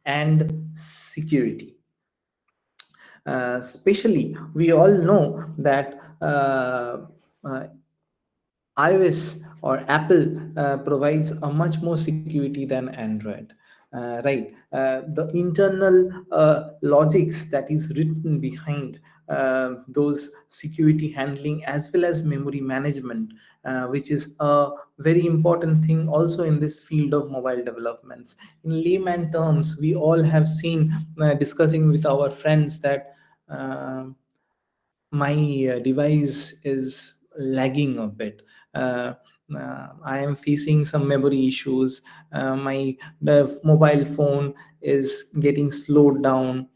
and security. Especially, we all know that uh, iOS or Apple provides a much more security than Android. Right, the internal logics that is written behind those security handling as well as memory management, which is a very important thing also in this field of mobile developments. In layman terms, we all have seen discussing with our friends that my device is lagging a bit. I am facing some memory issues. My the mobile phone is getting slowed down.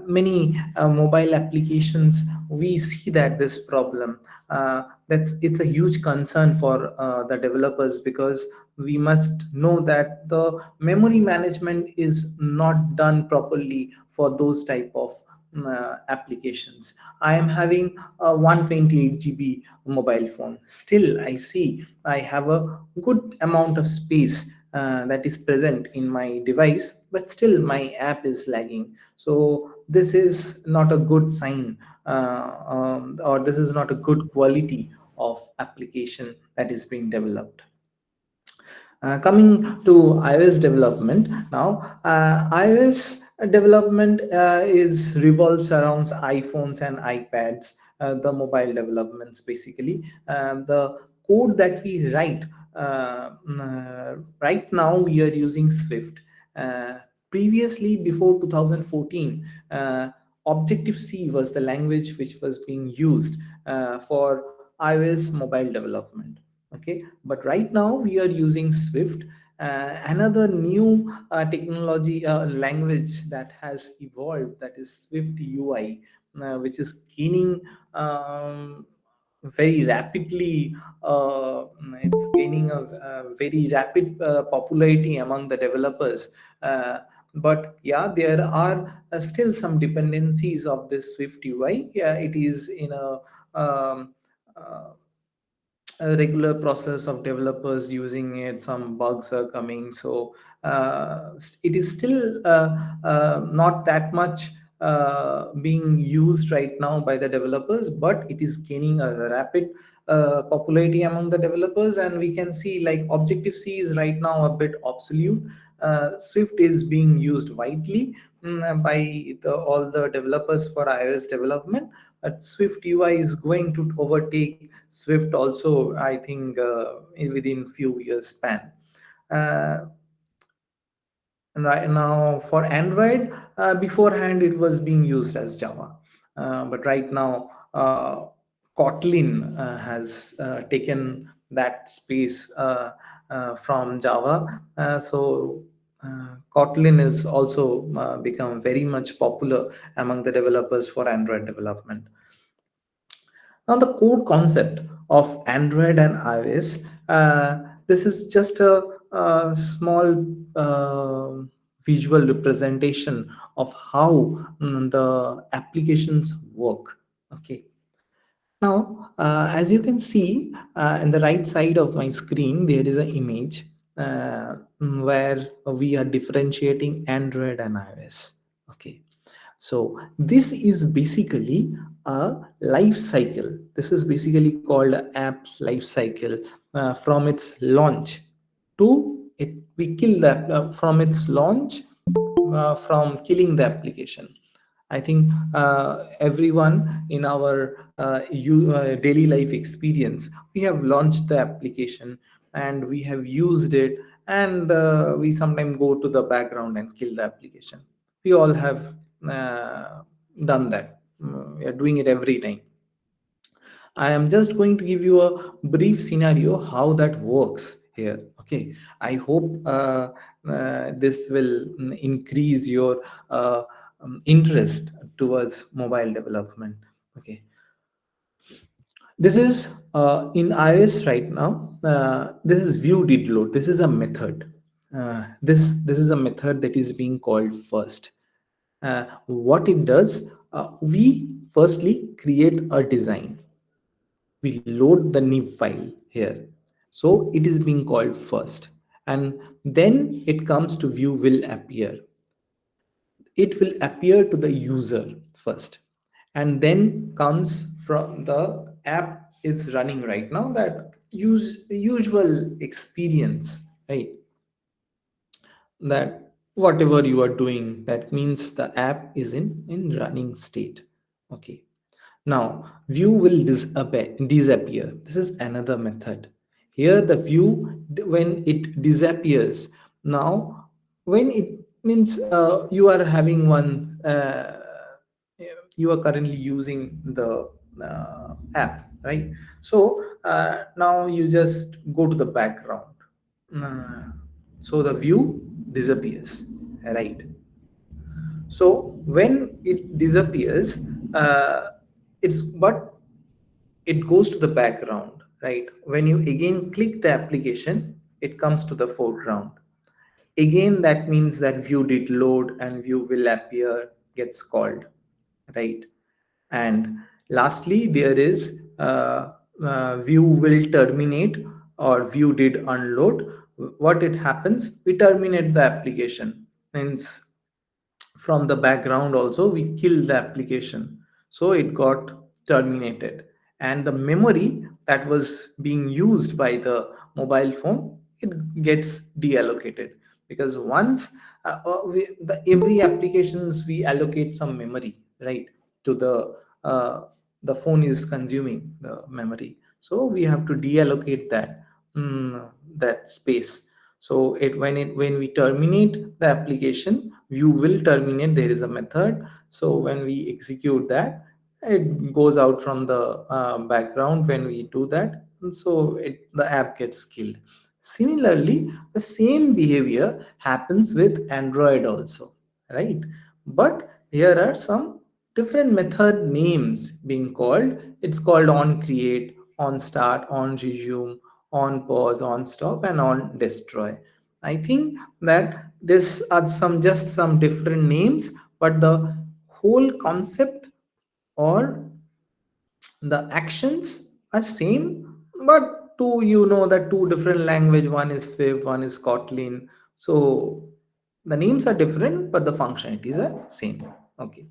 Many mobile applications, we see that this problem, that's it's a huge concern for the developers, because we must know that the memory management is not done properly for those type of applications. I am having a 128 GB mobile phone. Still, I see I have a good amount of space that is present in my device, but still my app is lagging. So this is not a good sign, or this is not a good quality of application that is being developed. Coming to iOS development now, iOS development is revolves around iPhones and iPads, the mobile developments basically. The code that we write, right now we are using Swift. Uh, Previously, before 2014, Objective C was the language which was being used for iOS mobile development. Okay, but right now we are using Swift, another new technology language that has evolved, that is Swift UI, which is gaining very rapidly, it's gaining a very rapid popularity among the developers. But yeah, there are still some dependencies of this Swift UI. Yeah, it is in a regular process of developers using it. Some bugs are coming, so it is still not that much being used right now by the developers, but it is gaining a rapid popularity among the developers. And we can see like Objective C is right now a bit obsolete. Swift is being used widely by all the developers for iOS development. Swift UI is going to overtake Swift also, I think, within few years span. Uh, right now for Android, beforehand it was being used as Java, but right now Kotlin has taken that space from Java. Kotlin is also become very much popular among the developers for Android development. Now, the core concept of Android and iOS, this is just a small visual representation of how the applications work. Okay. Now, as you can see in the right side of my screen, there is an image where we are differentiating Android and iOS. Okay. So this is basically a life cycle. This is basically called an app life cycle, from its launch to it. We kill that from its launch, from killing the application. I think everyone in our daily life experience, we have launched the application and we have used it, and we sometimes go to the background and kill the application. We all have uh, done that. We are doing it every time. I am just going to give you a brief scenario how that works here. Okay, I hope this will increase your interest towards mobile development. Okay, this is in iOS right now. This is view did load. This is a method. This is a method that is being called first. What it does, we firstly create a design. We load the nib file here, so it is being called first, and then it comes to view will appear. it will appear to the user first, and then comes from the app it's running right now, that usual experience, right? That whatever you are doing, that means the app is in running state. Okay. Now, view will disappear. This is another method. Here, the view, when it disappears, now, when it means you are having one, you are currently using the app, right? So, now you just go to the background. Uh, so, the view disappears, right? So, when it disappears, it's but it goes to the background, right? When you again click the application, it comes to the foreground. Again, that means that view did load and view will appear, gets called, right? And lastly, there is view will terminate or view did unload. What it happens, we terminate the application. Means from the background also we killed the application, so it got terminated, and the memory that was being used by the mobile phone, it gets deallocated. Because once every applications we allocate some memory, right, to uh, the phone is consuming the memory, so we have to deallocate that space. So when we terminate the application, view will terminate. There is a method. So when we execute that, it goes out from the background. When we do that, and so the app gets killed. Similarly, the same behavior happens with Android also, right? But here are some different method names being called. It's called on create, on start, on resume, on pause, on stop, and on destroy. I think that this are some different names, but the whole concept or the actions are same. But two, that two different language, one is Swift, one is Kotlin. So the names are different, but the functionalities are same. Okay.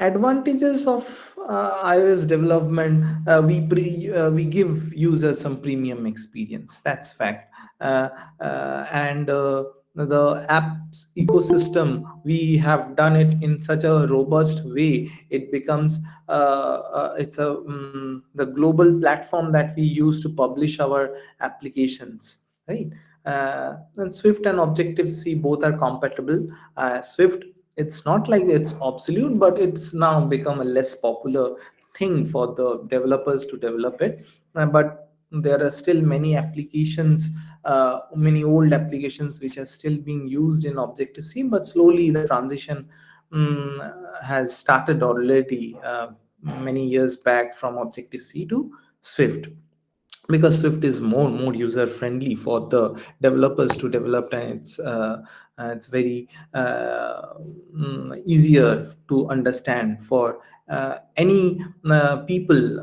Advantages of iOS development, we give users some premium experience. That's fact. And the apps ecosystem, we have done it in such a robust way. It becomes it's the global platform that we use to publish our applications, right? And Swift and Objective C both are compatible. Swift, it's not like it's obsolete, but it's now become a less popular thing for the developers to develop it. But there are still many applications, many old applications which are still being used in Objective C, but slowly the transition has started already, many years back, from Objective C to Swift, because Swift is more user friendly for the developers to develop, and it's very easier to understand for any people.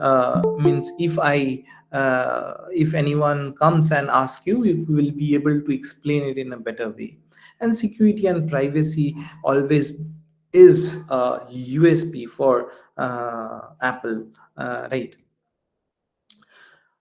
Means if anyone comes and asks you, you will be able to explain it in a better way. And security and privacy always is a USP for Apple, right?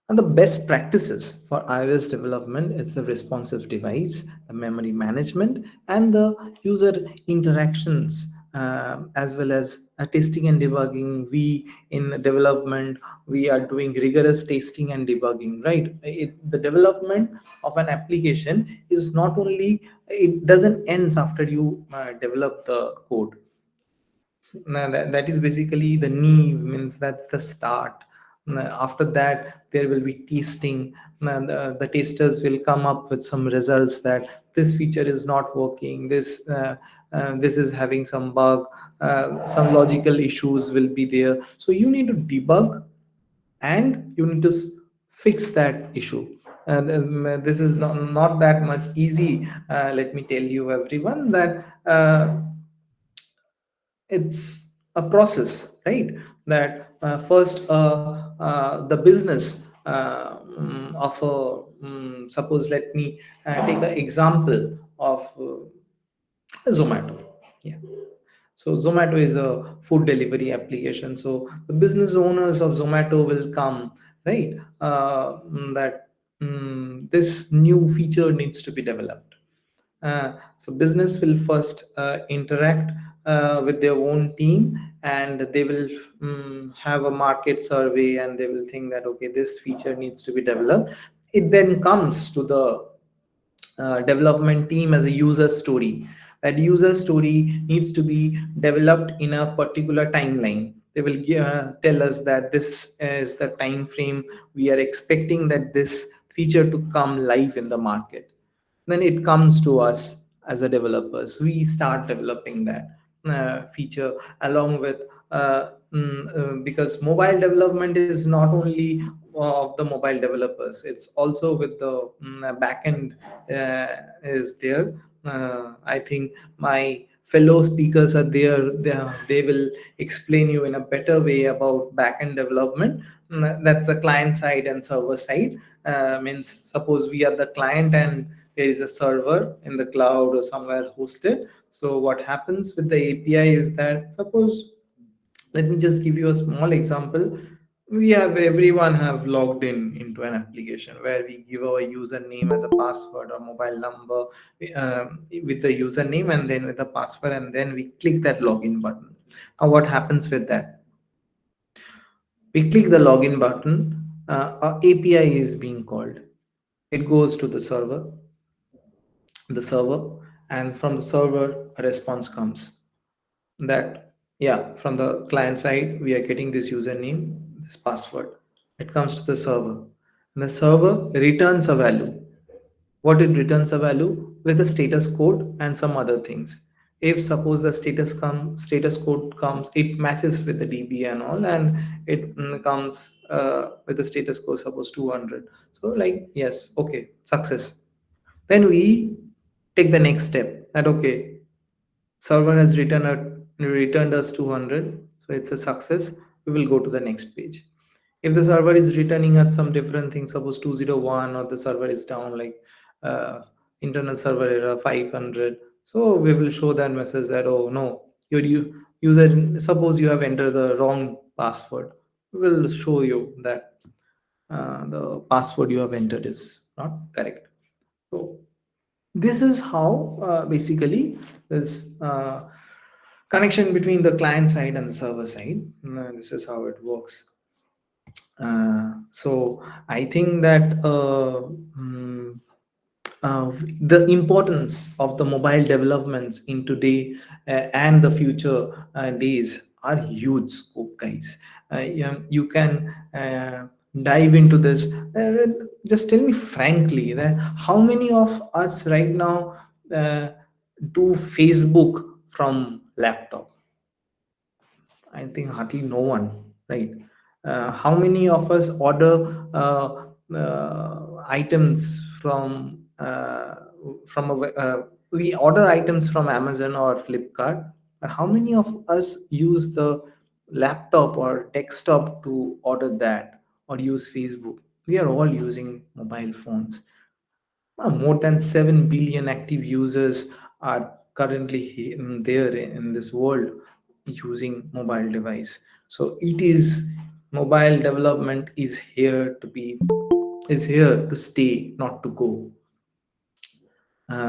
And the best practices for iOS development is the responsive device, the memory management, and the user interactions, as well as testing and debugging. We in development, we are doing rigorous testing and debugging, right? The development of an application is not only, it doesn't ends after you develop the code. Now, that is basically the knee, means that's the start. Now, after that there will be testing. Now, the testers will come up with some results that this feature is not working, this is having some bug, some logical issues will be there, so you need to debug and you need to fix that issue. And this is not that much easy. Let me tell you everyone that it's a process, right? That first the business of a suppose, let me take an example of Zomato. Yeah. So Zomato is a food delivery application. So the business owners of Zomato will come, right? That this new feature needs to be developed. So business will first interact with their own team, and they will have a market survey, and they will think that okay, this feature needs to be developed. It then comes to the development team as a user story. That user story needs to be developed in a particular timeline. They will tell us that this is the time frame we are expecting that this feature to come live in the market. Then it comes to us as a developers. We start developing that feature along with because mobile development is not only of the mobile developers, it's also with the backend is there. I think my fellow speakers are there. They will explain you in a better way about backend development. That's the client side and server side. Means suppose we are the client and there is a server in the cloud or somewhere hosted. So what happens with the API is that, suppose, let me just give you a small example. We have everyone have logged in into an application where we give our username as a password or mobile number with the username and then with the password, and then we click that login button. Now what happens with that? We click the login button, our API is being called. It goes to the server, and from the server a response comes that, yeah, from the client side we are getting this username, this password. It comes to the server, and the server returns a value. What it returns a value with the status code and some other things. If suppose the status code comes, it matches with the DB and all, and it comes with the status code suppose 200. So like, yes, okay, success. Then we take the next step that okay, server has returned us 200, so it's a success. We will go to the next page. If the server is returning at some different thing, suppose 201, or the server is down like uh, internal server error 500, so we will show that message that oh no, your user, suppose you have entered the wrong password. We will show you that the password you have entered is not correct. So this is how basically this connection between the client side and the server side, this is how it works. So I think that the importance of the mobile developments in today and the future days are huge scope, guys. Yeah, you can dive into this. Just tell me frankly that how many of us right now do Facebook from laptop? I think hardly no one, right? How many of us order items from we order items from Amazon or Flipkart? How many of us use the laptop or desktop to order that or use Facebook? We are all using mobile phones. More than 7 billion active users are currently there in this world using mobile device. So it is, mobile development is here to stay, not to go.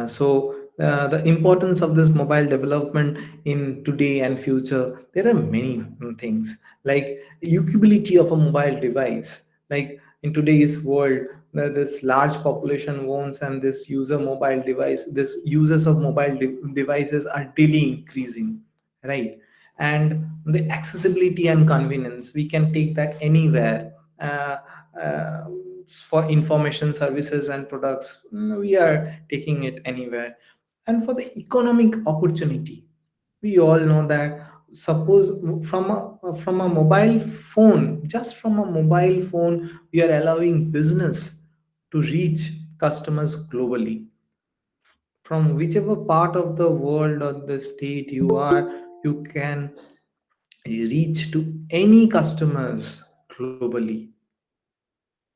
So the importance of this mobile development in today and future, there are many things like usability of a mobile device. Like in today's world, this large population wants, and this users of devices are daily increasing, right? And the accessibility and convenience, we can take that anywhere. Uh, for information services and products, we are taking it anywhere. And for the economic opportunity, we all know that, suppose from a mobile phone, just from a mobile phone, we are allowing business to reach customers globally. From whichever part of the world or the state you are, you can reach to any customers globally.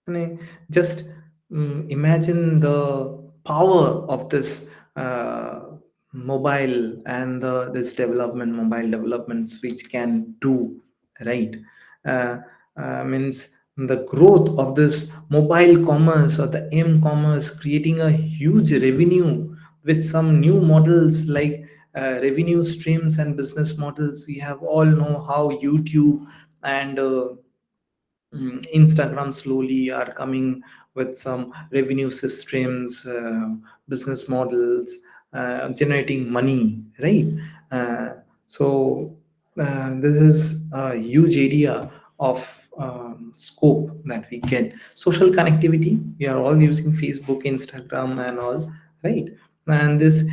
And just imagine the power of this mobile and this development, mobile developments which can do, right? uh, Means the growth of this mobile commerce or the m-commerce creating a huge revenue with some new models like revenue streams and business models. We have all know how YouTube and Instagram slowly are coming with some revenue systems, business models, generating money, right? Uh, so this is a huge area of scope that we get. Social connectivity, we are all using Facebook, Instagram, and all, right? And this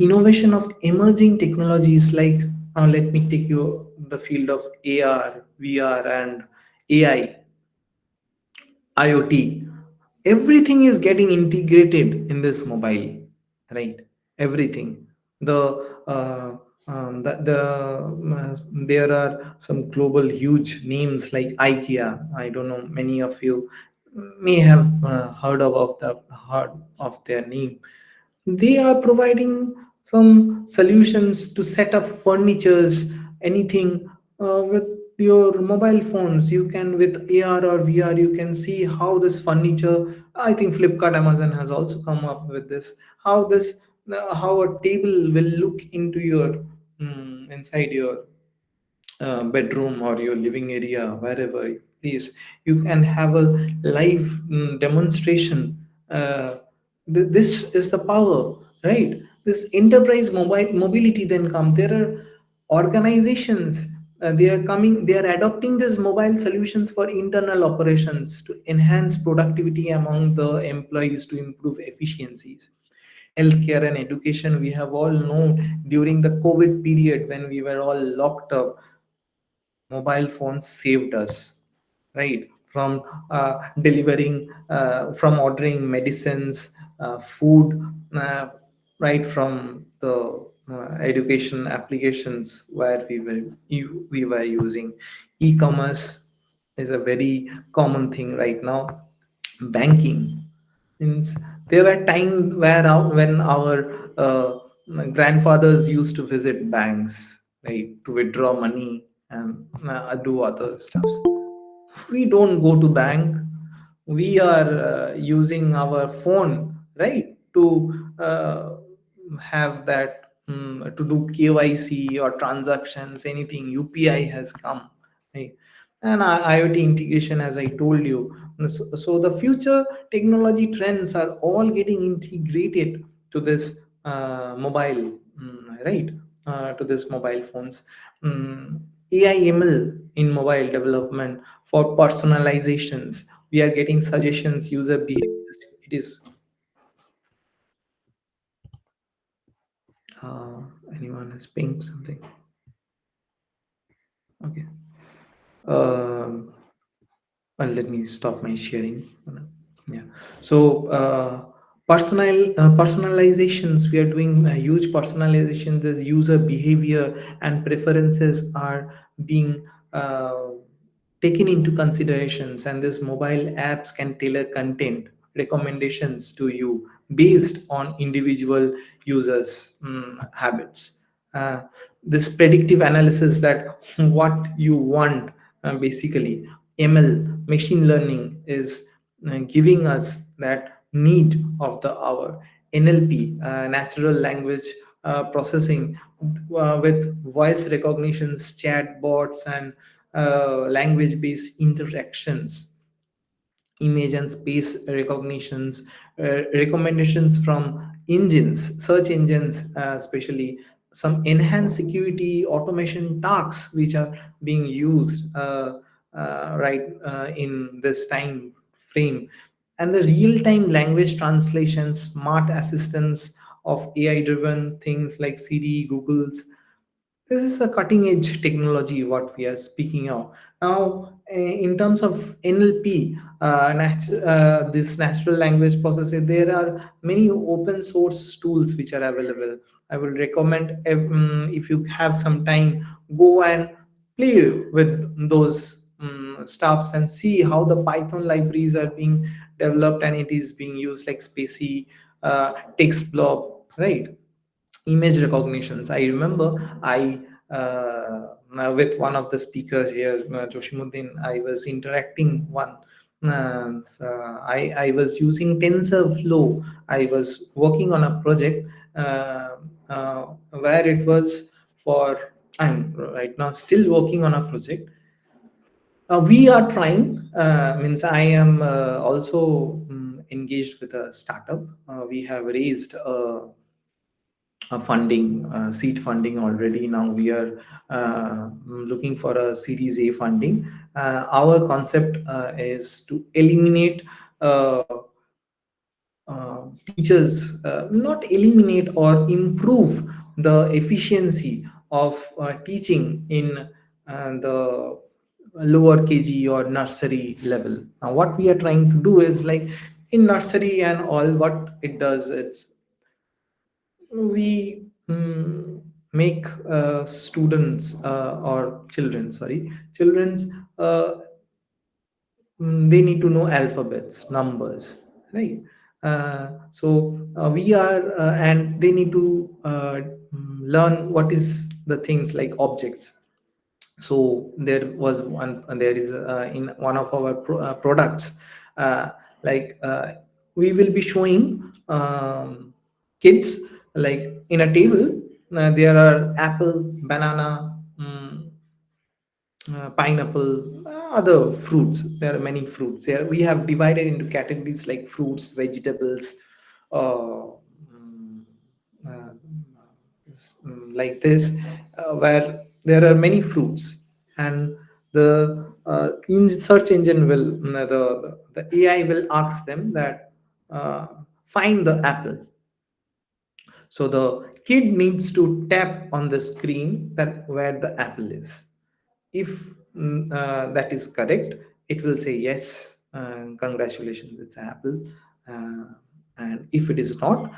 innovation of emerging technologies like let me take you the field of AR, VR, and AI, IoT. Everything is getting integrated in this mobile, right? Everything. There are some global huge names like IKEA. I don't know. Many of you may have heard of their name. They are providing some solutions to set up furnitures, anything with your mobile phones. You can, with AR or VR, you can see how this furniture, I think Flipkart, Amazon has also come up with this, how this how a table will look into your inside your bedroom or your living area, wherever please, you can have a live demonstration. This is the power, right? This enterprise mobile mobility then come. There are organizations, they are adopting these mobile solutions for internal operations to enhance productivity among the employees, to improve efficiencies. Healthcare and education, we have all known during the COVID period when we were all locked up, mobile phones saved us, right? From delivering, from ordering medicines, food, right, from the education applications where we were using. E-commerce is a very common thing right now. Banking means, there were times when our grandfathers used to visit banks, right, to withdraw money and do other stuff. We don't go to bank. We are using our phone, right, to have that, to do KYC or transactions, anything. UPI has come, right? And IoT integration, as I told you. So the future technology trends are all getting integrated to this mobile, right? To this mobile phones. AI ML in mobile development for personalizations. We are getting suggestions, user behaviors. It is anyone is paying something. Okay. Um, well, let me stop my sharing. Yeah. So personalizations, we are doing a huge personalization. This user behavior and preferences are being taken into considerations, and these mobile apps can tailor content recommendations to you based on individual users habits. This predictive analysis, that what you want, basically ML, machine learning, is giving us that need of the hour. NLP, natural language processing, with voice recognitions, chat bots, and language based interactions, image and space recognitions, recommendations from engines, search engines, especially some enhanced security automation tasks which are being used right in this time frame. And the real-time language translation, smart assistants of AI driven things like Siri, Google's. This is a cutting edge technology what we are speaking of now. In terms of NLP, this natural language processing, there are many open source tools which are available. I will recommend, if you have some time, go and play with those stuffs and see how the Python libraries are being developed and it is being used, like Spacey, text blob, right? image recognitions. I remember I with one of the speaker here, Joshimuddin, I was interacting one. I was using TensorFlow. I was working on a project where it was for. I'm right now still working on a project. We are trying. Means I am also engaged with a startup. We have raised funding, seed funding already. Now we are looking for a Series A funding. Our concept is to eliminate teachers, not eliminate or improve the efficiency of teaching in the lower KG or nursery level. Now, what we are trying to do is like in nursery and all, what it does, it's we make students or children, sorry, children's they need to know alphabets, numbers, right? We are and they need to learn what is the things like objects. So there was one, there is in one of our products, uh, like we will be showing kids like in a table, there are apple, banana, pineapple, other fruits. There are many fruits. There we have divided into categories like fruits, vegetables, mm, uh, like this, where there are many fruits, and the search engine will the AI will ask them that find the apple. So the kid needs to tap on the screen that where the apple is. If that is correct, it will say yes, congratulations, it's apple. uh, and if it is not,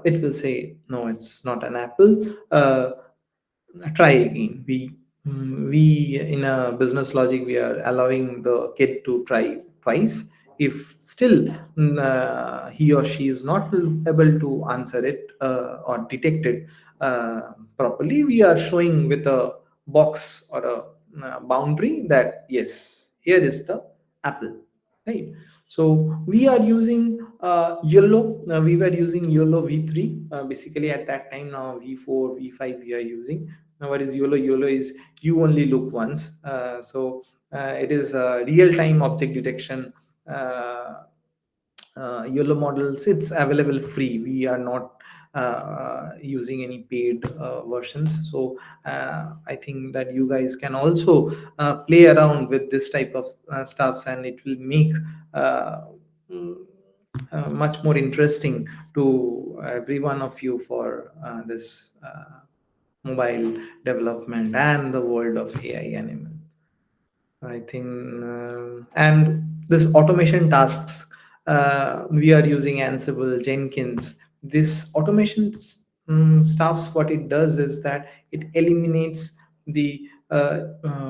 it will say no, it's not an apple. Try again. We in a business logic, we are allowing the kid to try twice. If still he or she is not able to answer it or detect it properly, we are showing with a box or a boundary that yes, here is the apple, right? So we are using yellow. We were using yellow v3 basically at that time. Now v4, v5 we are using. Now what is yellow? Yellow is you only look once. It is real time object detection. YOLO models, it's available free. We are not using any paid versions. So I think that you guys can also play around with this type of stuffs, and it will make uh, mm, much more interesting to every one of you for this mobile development and the world of AI and ML. I think, and this automation tasks, we are using Ansible, Jenkins. This automation stuffs, what it does is that it eliminates the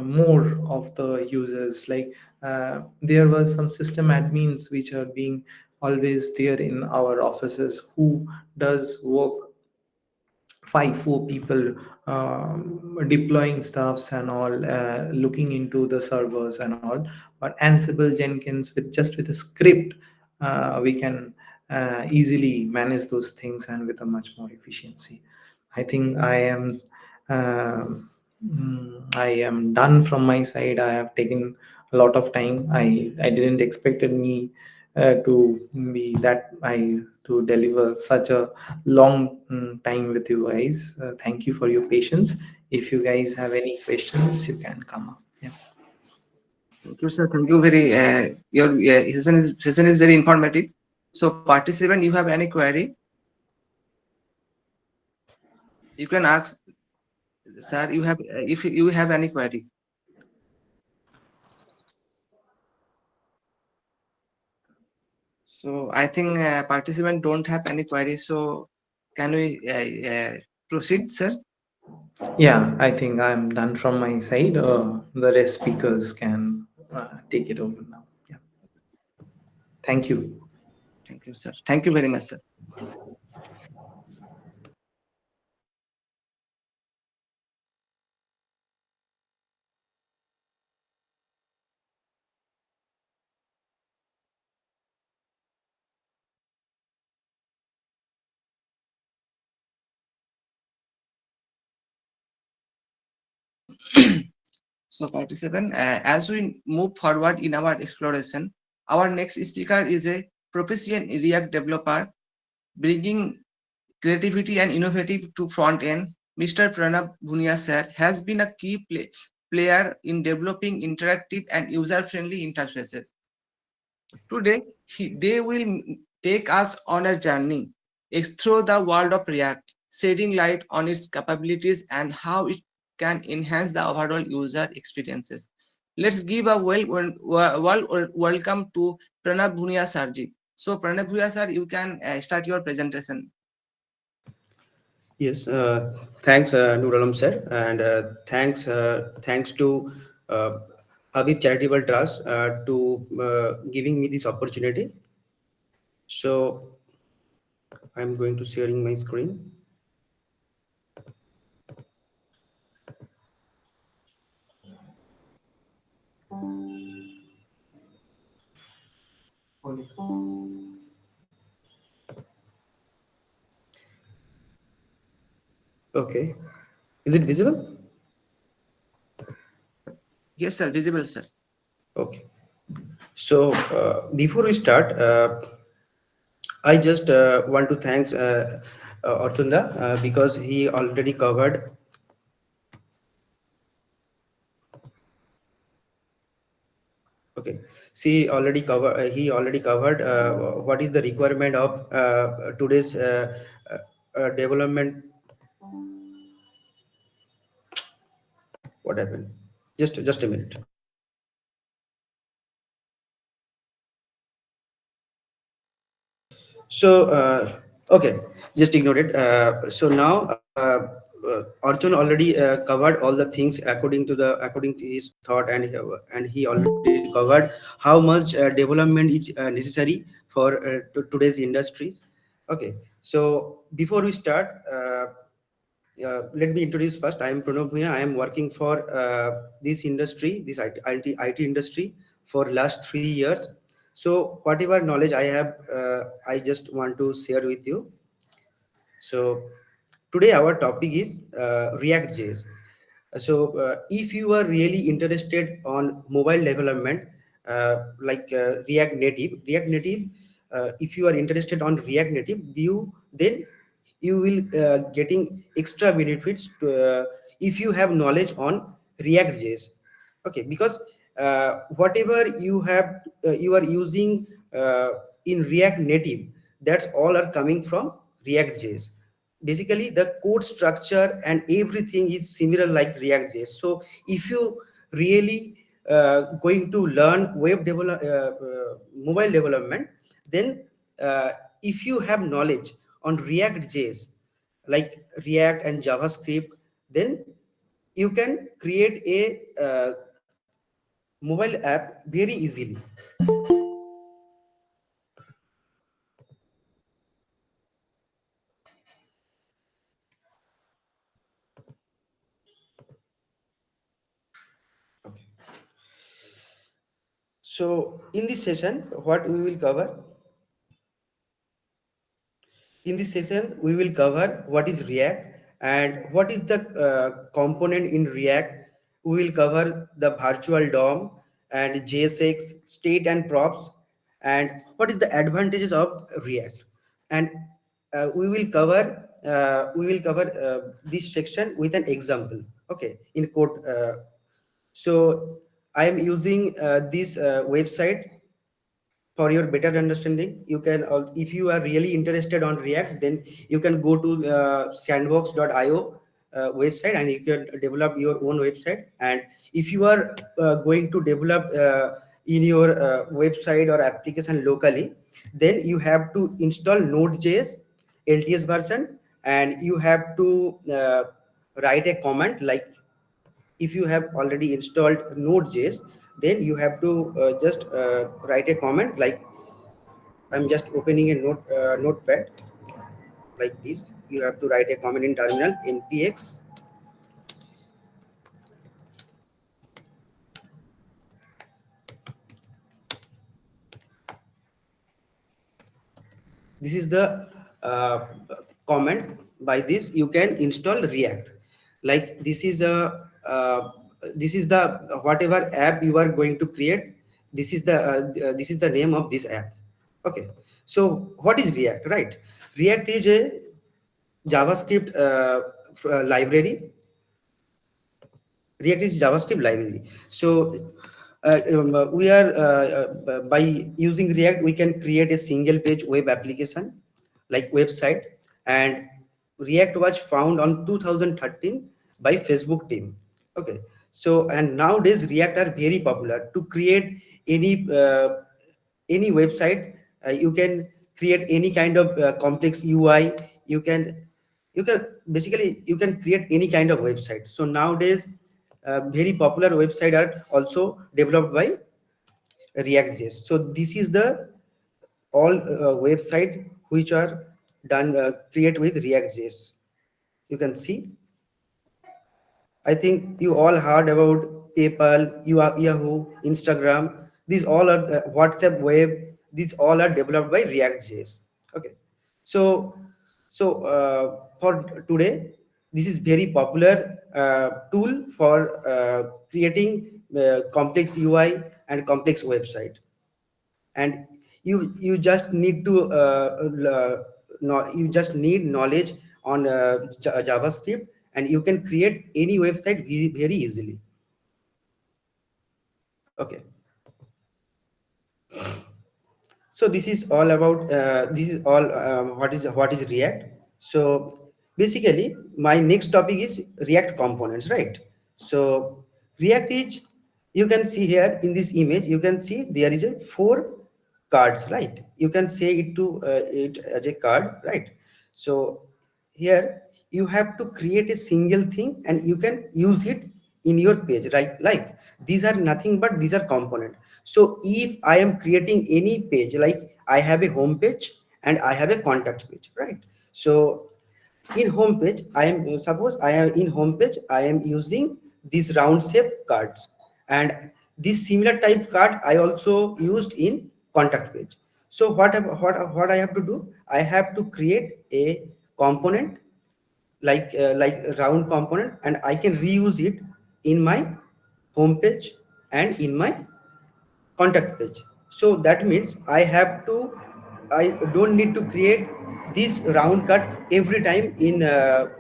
more of the users. Like there was some system admins which are being always there in our offices who does work 4 people deploying stuffs and all, looking into the servers and all. But Ansible, Jenkins, with just with a script, we can easily manage those things and with a much more efficiency. I think I am done from my side. I have taken a lot of time. I didn't expected me to be that I to deliver such a long time with you guys. Thank you for your patience. If you guys have any questions, you can come up. Yeah. Thank you, sir. Thank you very. Your session is very informative. So, participant, you have any query? You can ask, sir. You have if you have any query. So, I think participant don't have any query. So, can we proceed, sir? Yeah, I think I'm done from my side. The rest speakers can take it over now. Yeah. Thank you. Thank you, sir. Thank you very much, sir. So, participant, as we move forward in our exploration, our next speaker is a proficient React developer bringing creativity and innovative to front end. Mr. Pranab Bhunia sir has been a key player in developing interactive and user-friendly interfaces. Today, they will take us on a journey through the world of React, shedding light on its capabilities and how it can enhance the overall user experiences. Let's give a welcome to Pranab Bhunia Sarji. So, Pranab Bhunia sir, you can start your presentation. Yes, thanks, Nur Alam sir, and thanks to uh, Habib Charitable Trust to giving me this opportunity. So I'm going to sharing my screen. Okay, is it visible? Yes, sir, visible, sir. Okay. So before we start, I just want to thanks Archunda because he already covered. Okay, see already cover. He already covered what is the requirement of today's development. What happened? Just a minute. So okay, just ignore it. So now Arjun already covered all the things according to his thought, and he already covered how much development is necessary for today's industries. Okay, so before we start. Let me introduce first. I am Pranav Bhuya. I am working for this industry, this IT industry, for last 3 years. So whatever knowledge I have, I just want to share with you. So today our topic is React.js. So if you are really interested on mobile development, React Native, if you are interested on React Native, you will getting extra benefits if you have knowledge on React.js. Okay, because whatever you are using in React Native, that's all are coming from React.js. Basically the code structure and everything is similar like React.js. So if you really going to learn mobile development, then if you have knowledge on React.js, like React and JavaScript, then you can create a mobile app very easily. Okay. So in this session, what we will cover? In this session, we will cover what is React and what is the component in React. We will cover the virtual DOM and JSX, state and props, and what is the advantages of React. And we will cover this section with an example. Okay, in code. So I am using this website for your better understanding. You can if you are really interested on React, then you can go to sandbox.io website, and you can develop your own website. And if you are going to develop in your website or application locally, then you have to install node.js LTS version, and you have to write a comment like, if you have already installed node.js, then you have to just write a comment like, I'm just opening a notepad like this. You have to write a comment in terminal npx. This is the comment. By this you can install React. Like this is a uh, this is the whatever app you are going to create. This is the name of this app. Okay. So what is React, right? React is a JavaScript library. React is JavaScript library. So we are by using React, we can create a single page web application like website. And React was found on 2013 by Facebook team. Okay. So and nowadays React are very popular to create any website. You can create any kind of complex UI. You can basically you can create any kind of website. So nowadays very popular website are also developed by React.js. So this is the all website which are done create with React.js. You can see. I think you all heard about PayPal, Yahoo, Instagram. These all are WhatsApp web. These all are developed by React.js. Okay, so for today, this is very popular tool for creating complex UI and complex website. And you just need to you just need knowledge on JavaScript, and you can create any website very easily. Okay. So this is all about this is all what is React. So basically my next topic is React components, right? So React is, you can see here in this image, you can see there is a four cards, right? You can say it to it as a card, right? So here you have to create a single thing and you can use it in your page, right? Like these are nothing but these are component. So if I am creating any page, like I have a home page and I have a contact page, right? So in home page, I am suppose I am in home page, I am using these round shape cards, and this similar type card I also used in contact page. So what I have to do? I have to create a component like a round component, and I can reuse it in my home page and in my contact page. So that means I don't need to create this round cut every time in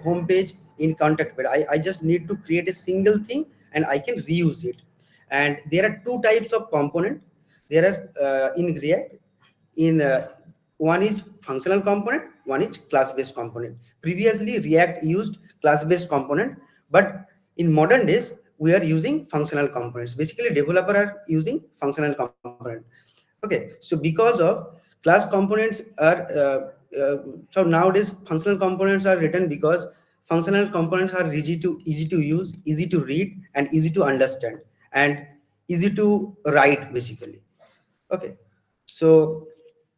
home page, in contact page. I just need to create a single thing and I can reuse it. And there are two types of component. There are in React, in one is functional component, one is class based component. Previously React used class based component, but in modern days we are using functional components. Basically developer are using functional component. Okay, so because of class components are so nowadays functional components are written because functional components are easy to use, easy to read, and easy to understand, and easy to write basically. Okay, so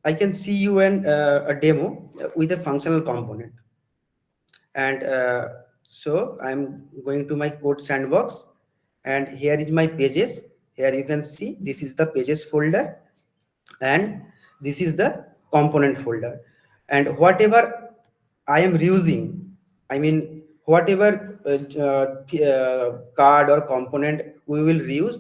I can see you a demo with a functional component. And so I'm going to my code sandbox, and here is my pages. Here you can see this is the pages folder, and this is the component folder. And whatever I am reusing, I mean whatever card or component we will reuse,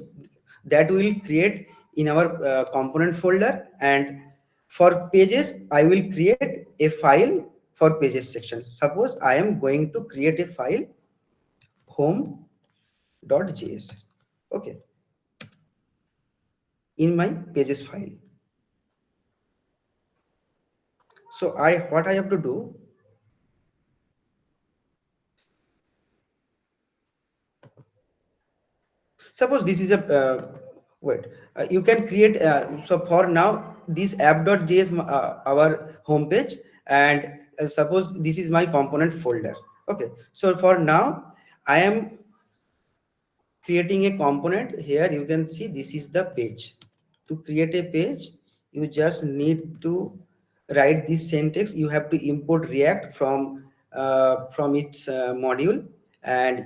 that will create in our component folder. And for pages I will create a file for pages section. Suppose I am going to create a file home.js. Okay, in my pages file. So what I have to do, suppose this is a wait, you can create so for now this app.js our home page, and suppose this is my component folder. Okay, so for now I am creating a component. Here you can see this is the page. To create a page, you just need to write this syntax. You have to import React from its module, and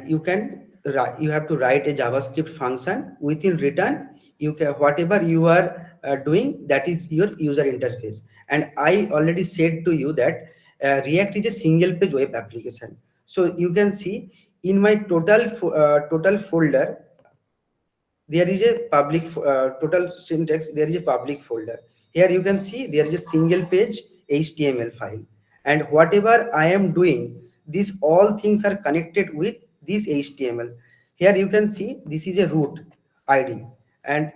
you can you have to write a JavaScript function within return. You can whatever you are doing, that is your user interface. And I already said to you that React is a single page web application. So you can see in my total folder, there is a total syntax, there is a public folder. Here you can see there is a single page HTML file, and whatever I am doing, these all things are connected with this HTML. Here you can see this is a root ID, and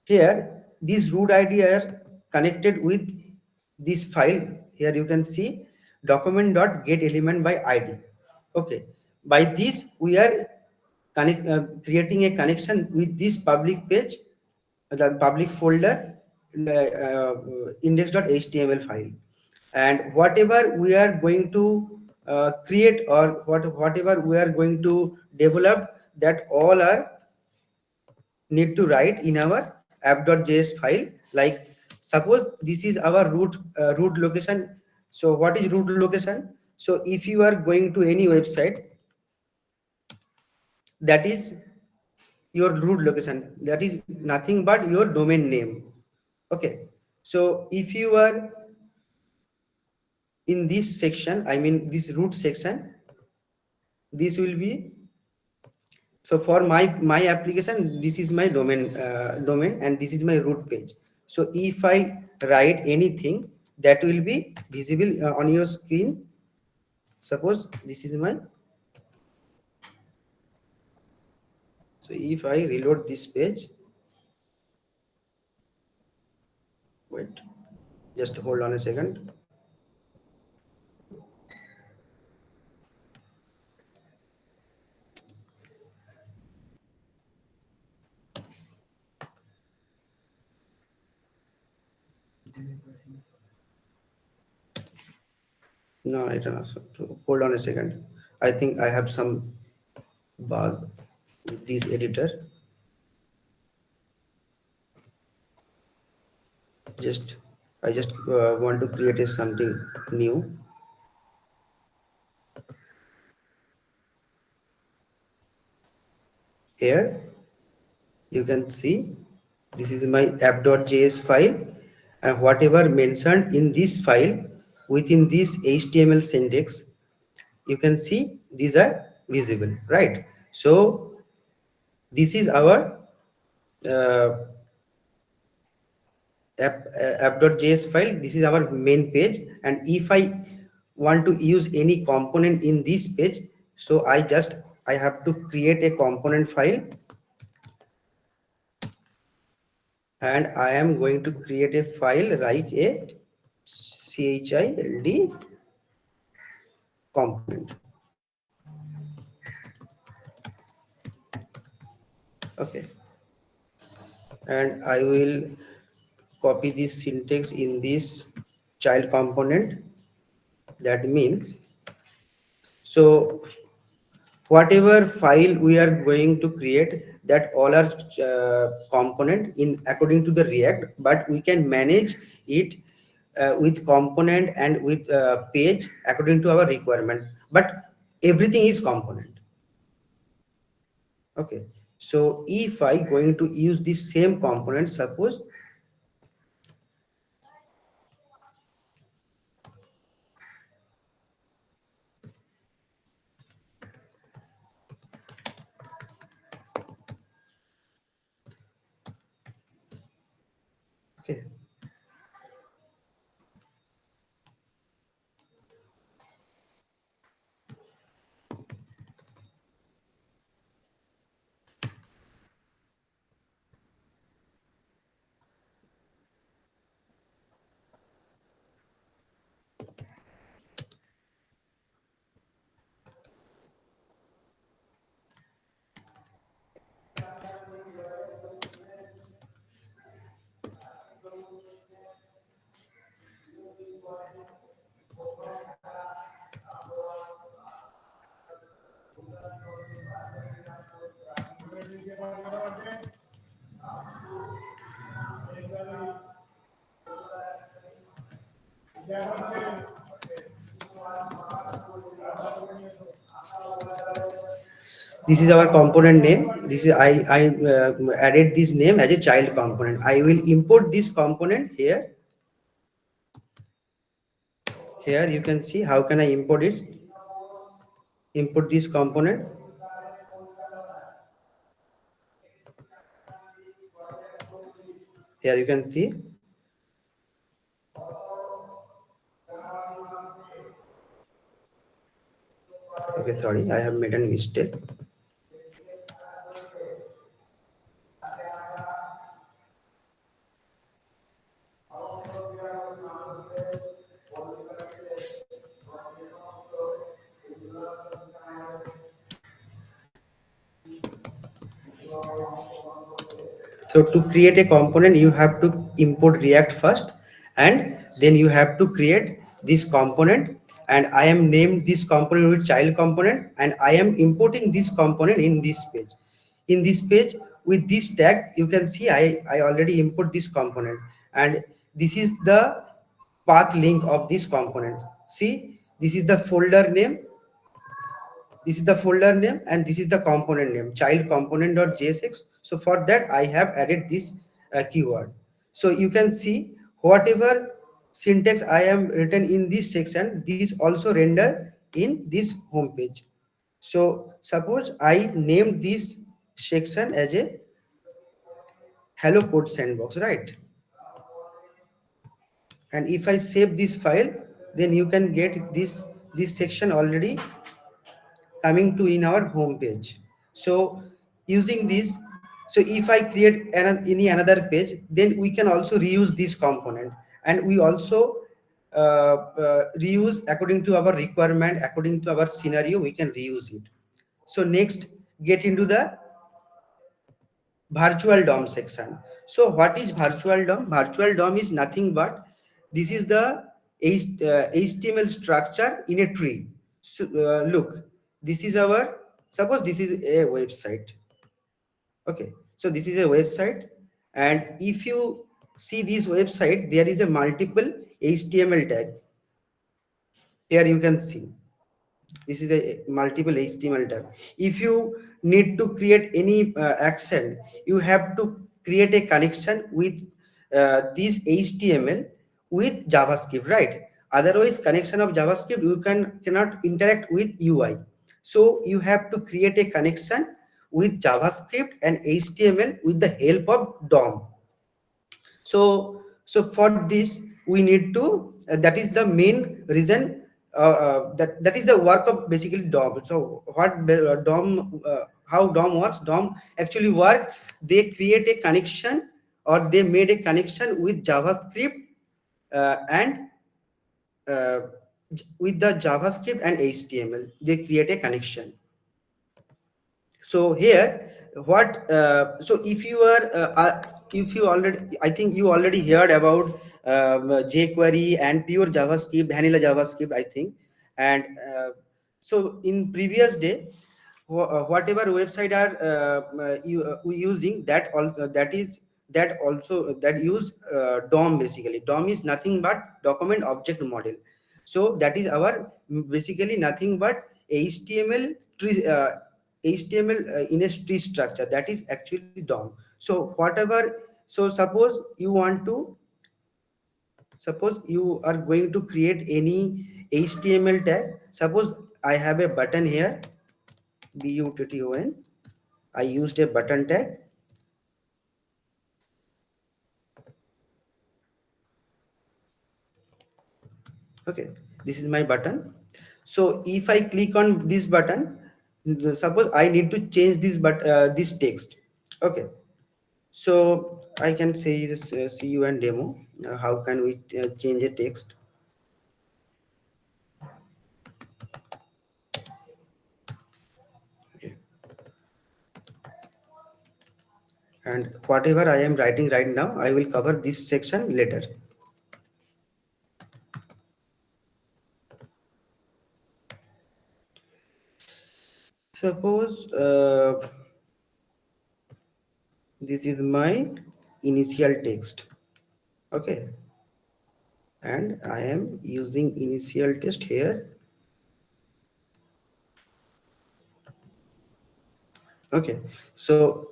here these root ID are connected with this file. Here you can see document.getElement by ID. Okay, by this we are creating a connection with this public page, the public folder, uh, index.html file. And whatever we are going to create, or whatever we are going to develop, that all are need to write in our app.js file. Like, suppose this is our root location. So what is root location? So if you are going to any website, that is your root location, that is nothing but your domain name. Okay, so if you are in this section, I mean this root section, this will be, so for my application, this is my domain, and this is my root page. So if I write anything, that will be visible on your screen. Suppose this is my, so if I reload this page, wait, just hold on a second. No, I don't know. So hold on a second. I think I have some bug with this editor. Just I just want to create a something new. Here you can see this is my app.js file, and whatever mentioned in this file within this HTML syntax, you can see these are visible, right? So this is our uh, app.js file. This is our main page, and if I want to use any component in this page, so I have to create a component file, and I am going to create a file like a child component. Okay, and I will copy this syntax in this child component. That means, so whatever file we are going to create, that all are component in according to the React, but we can manage it with component and with page according to our requirement, but everything is component. Okay, so if I going to use this same component, suppose, okay, this is our component name. This is I added this name as a child component. I will import this component here. Here you can see how can I import it. input this component. Here you can see. Okay, sorry, I have made a mistake. So to create a component, you have to import React first, and then you have to create this component. And I am named this component with child component, and I am importing this component in this page. In this page, with this tag, you can see I already import this component, and this is the path link of this component. See, this is the folder name, this is the folder name, and this is the component name, child component.jsx. So for that I have added this keyword. So you can see whatever syntax I am written in this section, this also render in this home page. So suppose I named this section as a hello code sandbox, right? And if I save this file, then you can get this section already coming to in our home page. So using this, so if I create any another page, then we can also reuse this component, and we also reuse according to our requirement, according to our scenario, we can reuse it. So next, get into the virtual DOM section. So what is virtual DOM? Virtual DOM is nothing but this is the HTML structure in a tree. So look, this is our, suppose this is a website. Okay, so this is a website, and if you see this website, there is a multiple HTML tag. Here you can see this is a multiple HTML tab. If you need to create any action, you have to create a connection with this HTML with JavaScript, right? Otherwise, connection of JavaScript, you cannot interact with UI. So you have to create a connection with JavaScript and HTML with the help of DOM. So for this we need to that is the main reason, that is the work of basically DOM. So what DOM, how DOM works? DOM actually work, they create a connection, or they made a connection with JavaScript and uh, with the JavaScript and HTML, they create a connection. So here what so if you already, I think you already heard about jQuery and pure JavaScript, vanilla JavaScript, I think. And so in previous day, whatever website are we using, that all that is that also that use DOM. Basically DOM is nothing but document object model. So that is our basically nothing but HTML tree, HTML in a tree structure, that is actually DOM. So whatever, so suppose you are going to create any HTML tag. Suppose I have a button here, button. I used a button tag. Okay, this is my button. So if I click on this button, suppose I need to change this this text. Okay, so I can say this see you and demo. How can we change a text? Okay. And whatever I am writing right now, I will cover this section later. Suppose this is my initial text. Okay, and I am using initial text here. Okay, so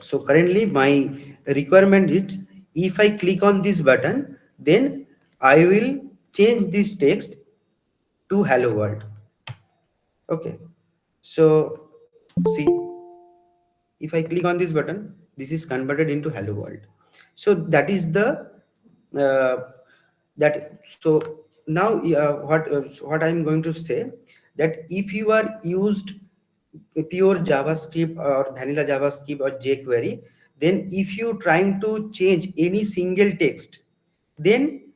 so currently my requirement is, if I click on this button, then I will change this text to hello world. Okay, so see, if I click on this button, this is converted into hello world. So that is the uh, that so now what I'm going to say, that if you are used pure JavaScript or vanilla JavaScript or jQuery, then if you trying to change any single text, then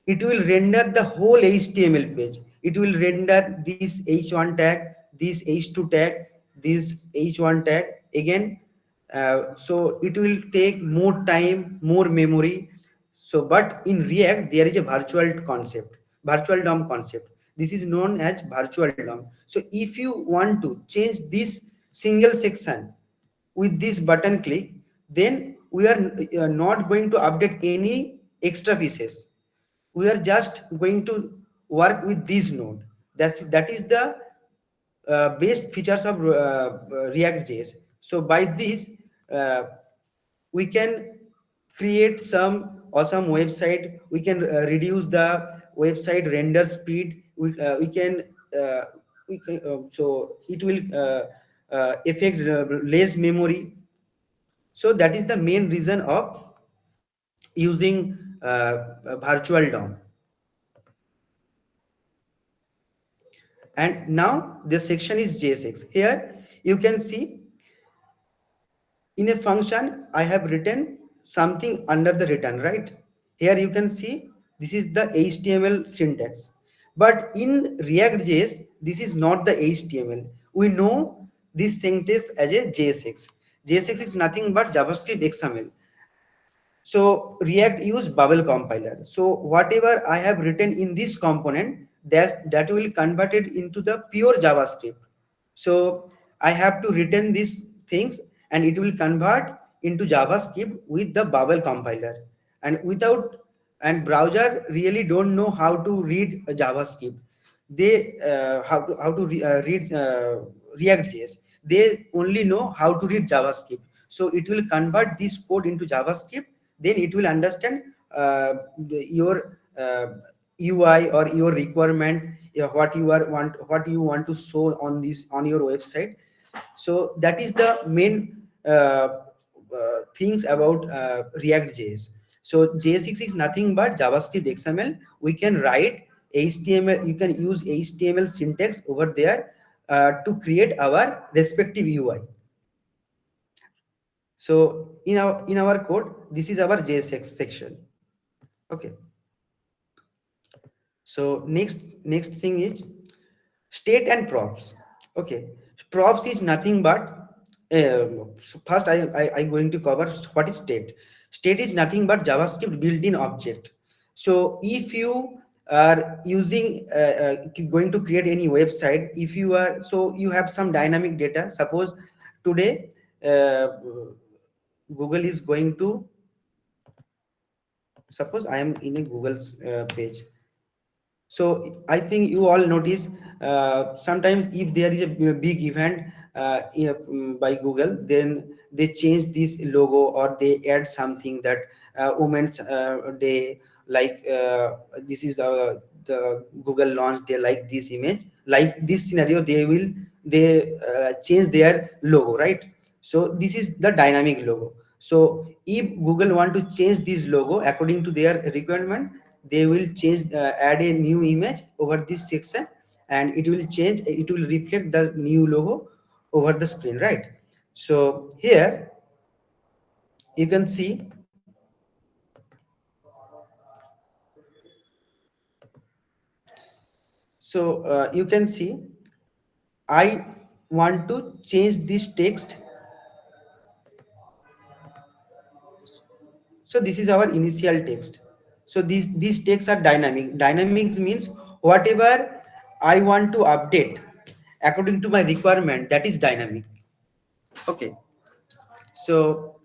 it will render the whole HTML page. It will render this h1 tag, this h2 tag, this h1 tag again. So it will take more time, more memory. So but in React there is a virtual concept, virtual DOM concept. This is known as virtual DOM. So if you want to change this single section with this button click, then we are not going to update any extra pieces. We are just going to work with this node. That is the best features of React.js. So by this, uh, we can create some awesome website. We can reduce the website render speed. We can so it will affect less memory. So that is the main reason of using virtual DOM. And now this section is JSX. Here you can see in a function I have written something under the return, right? Here you can see this is the HTML syntax, but in React.js this is not the HTML. We know this syntax as a JSX. JSX is nothing but JavaScript XML. So React use bubble compiler. So whatever I have written in this component, that will convert it into the pure JavaScript. So I have to return these things and it will convert into JavaScript with the bubble compiler. And without, and browser really don't know how to read a JavaScript. They read React.js. They only know how to read JavaScript. So it will convert this code into JavaScript. Then it will understand your UI or your requirement, what you want to show on this on your website. So that is the main things about React.js. So JSX is nothing but JavaScript XML. We can write HTML. You can use HTML syntax over there to create our respective UI. So in our code, this is our JSX section. Okay. So next thing is state and props. Okay, props is nothing but so first I going to cover what is state. State is nothing but JavaScript built-in object. So if you are using going to create any website, if you are, so you have some dynamic data. Suppose today uh, Google is going to, suppose I am in a Google's page. So I think you all notice sometimes if there is a big event by Google, then they change this logo or they add something that Women's Day, like this is the Google launch day, like this image, like this scenario, they change their logo, right? So this is the dynamic logo. So if Google want to change this logo according to their requirement, they will change add a new image over this section, and it will change, it will reflect the new logo over the screen, right? So here you can see, so you can see I want to change this text. So this is our initial text. So these texts are dynamic. Dynamics means whatever I want to update according to my requirement, that is dynamic. Okay. So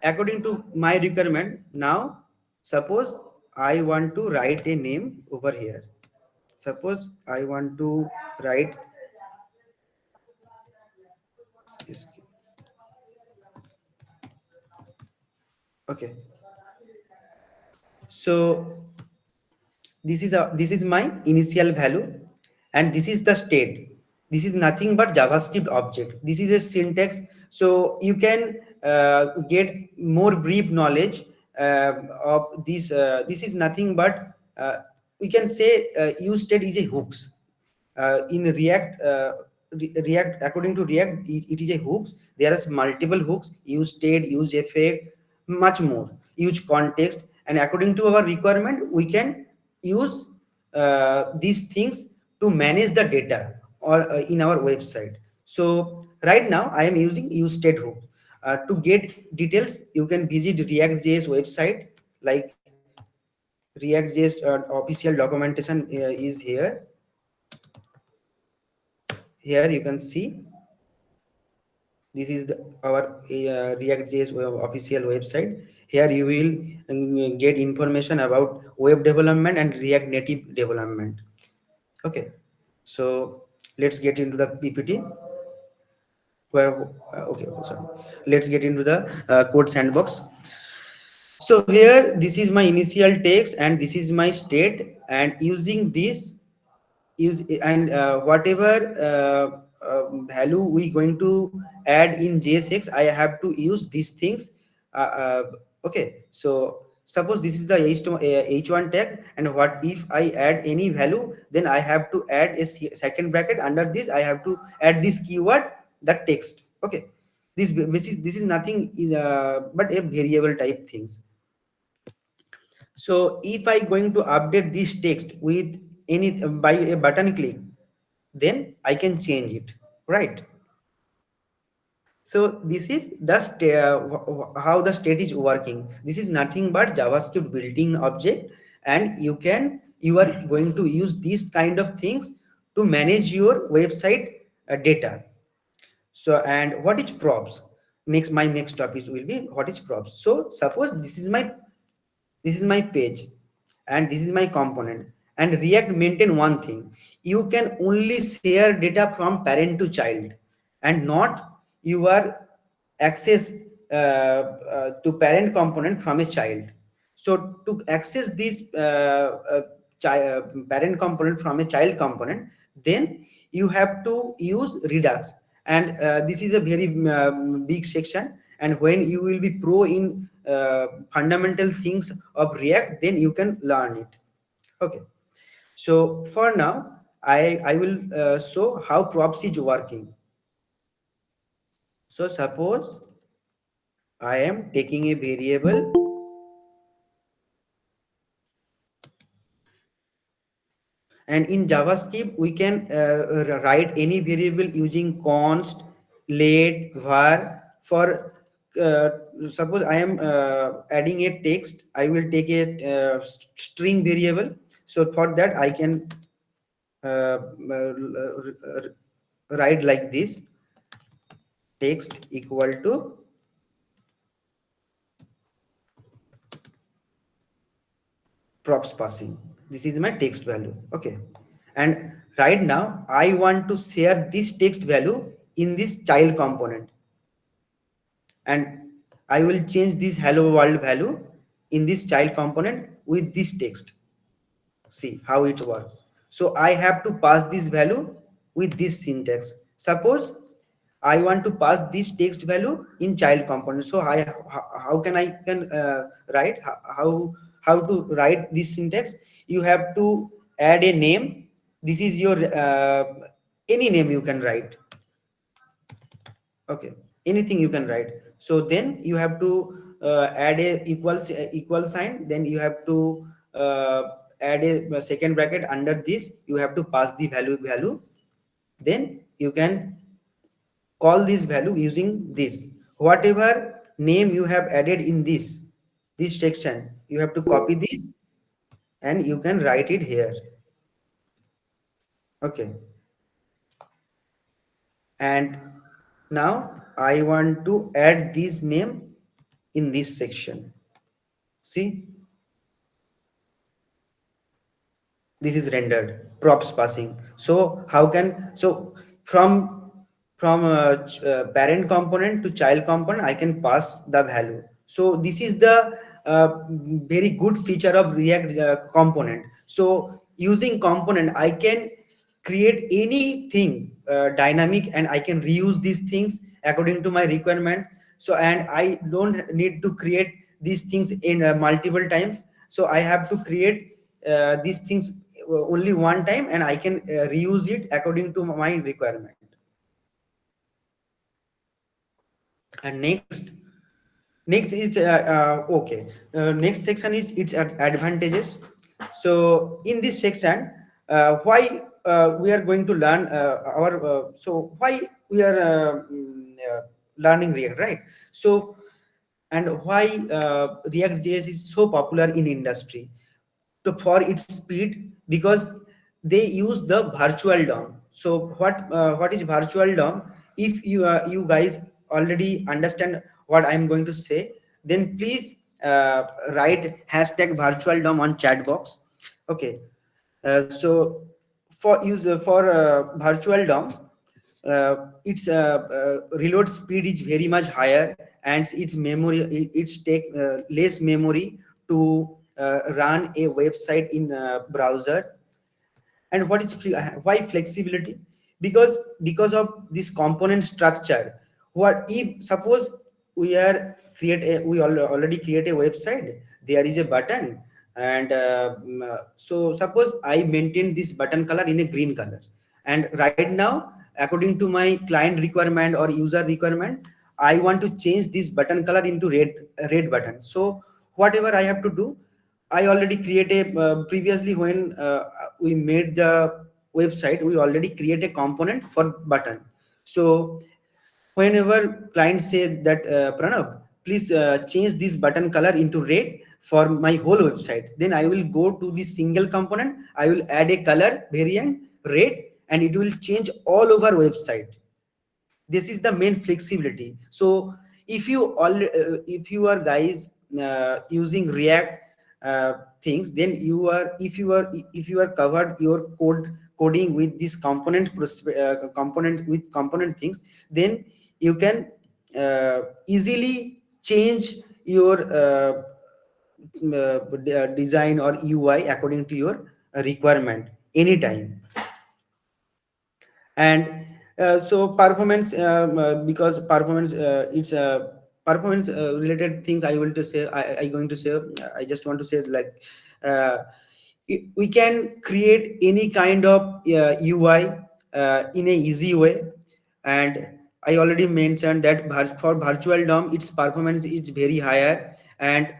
according to my requirement, now suppose I want to write a name over here. Suppose I want to write this. Okay. So this is my initial value. and this is the state. This is nothing but JavaScript object. This is a syntax. So you can get more brief knowledge of this. This is nothing but we can say use state is a hooks. In React, according to React, it is a hooks. There are multiple hooks: use state, use effect, much more, use context, and according to our requirement we can use these things to manage the data or in our website. So right now I am using use state hook. To get details, you can visit React.js website, like React.js official documentation is here. Here you can see this is our React.js official website. Here you will get information about web development and React native development. Okay, so let's get into the PPT. Where okay, sorry. Let's get into the code sandbox. So here this is my initial text and this is my state, and using this use and whatever value we going to add in JSX, I have to use these things. Okay, so suppose this is the h1 tag, and what if I add any value, then I have to add a second bracket. Under this I have to add this keyword, the text. Okay, this is nothing is but a variable type things. So if I going to update this text with any by a button click, then I can change it, right? So this is the how the state is working. This is nothing but JavaScript built-in object, and you are going to use these kind of things to manage your website data. So, and what is props? Next, my next topic will be what is props. So suppose this is my page and this is my component, and React maintain one thing: you can only share data from parent to child, and not you are access to parent component from a child. So to access this parent component from a child component, then you have to use Redux, and this is a very big section. And when you will be pro in fundamental things of React, then you can learn it. Okay, so for now I will show how props is working. So suppose I am taking a variable, and in JavaScript we can write any variable using const, let, var. For uh, suppose I am adding a text, I will take a string variable. So for that I can write like this: text equal to props passing. This is my text value. Okay, and right now I want to share this text value in this child component, and I will change this hello world value in this child component with this text. See how it works. So I have to pass this value with this syntax. Suppose I want to pass this text value in child component. So how can I can write how to write this syntax? You have to add a name. This is your any name you can write. Okay, anything you can write. So then you have to add a equal sign. Then you have to uh, add a second bracket. Under this you have to pass the value. Then you can call this value using this. Whatever name you have added in this section, you have to copy this and you can write it here. Okay, and now I want to add this name in this section. See, this is rendered props passing. So how can, so from parent component to child component I can pass the value. So this is the uh, very good feature of React component. So using component I can create anything dynamic, and I can reuse these things according to my requirement. So, and I don't need to create these things in multiple times. So I have to create these things only one time, and I can reuse it according to my requirement. And next is okay. Next section is its advantages. So in this section, why we are going to learn our so why we are learning React, right? So, and why React.js is so popular in industry. So for its speed, because they use the virtual DOM. So what is virtual DOM? If you guys already understand what I'm going to say, then please write hashtag virtual DOM on chat box. Okay. So for virtual DOM, its reload speed is very much higher, and its memory, it's take less memory to run a website in browser. And what is why flexibility? Because of this component structure. What if suppose we already create a website, there is a button, and so suppose I maintain this button color in a green color, and right now, according to my client requirement or user requirement, I want to change this button color into red button. So whatever I have to do, I already created previously when we made the website, we already create a component for button. So whenever clients say that Pranav, please change this button color into red for my whole website, then I will go to this single component. I will add a color variant red, and it will change all over website. This is the main flexibility. So if you are guys using React things, then you are if you are covered your coding with this component with component things, then you can easily change your design or UI according to your requirement anytime. And so performance, because performance, it's performance related things I will to say, I going to say, I just want to say like uh, we can create any kind of UI in a easy way. And I already mentioned that for virtual DOM its performance is very higher, and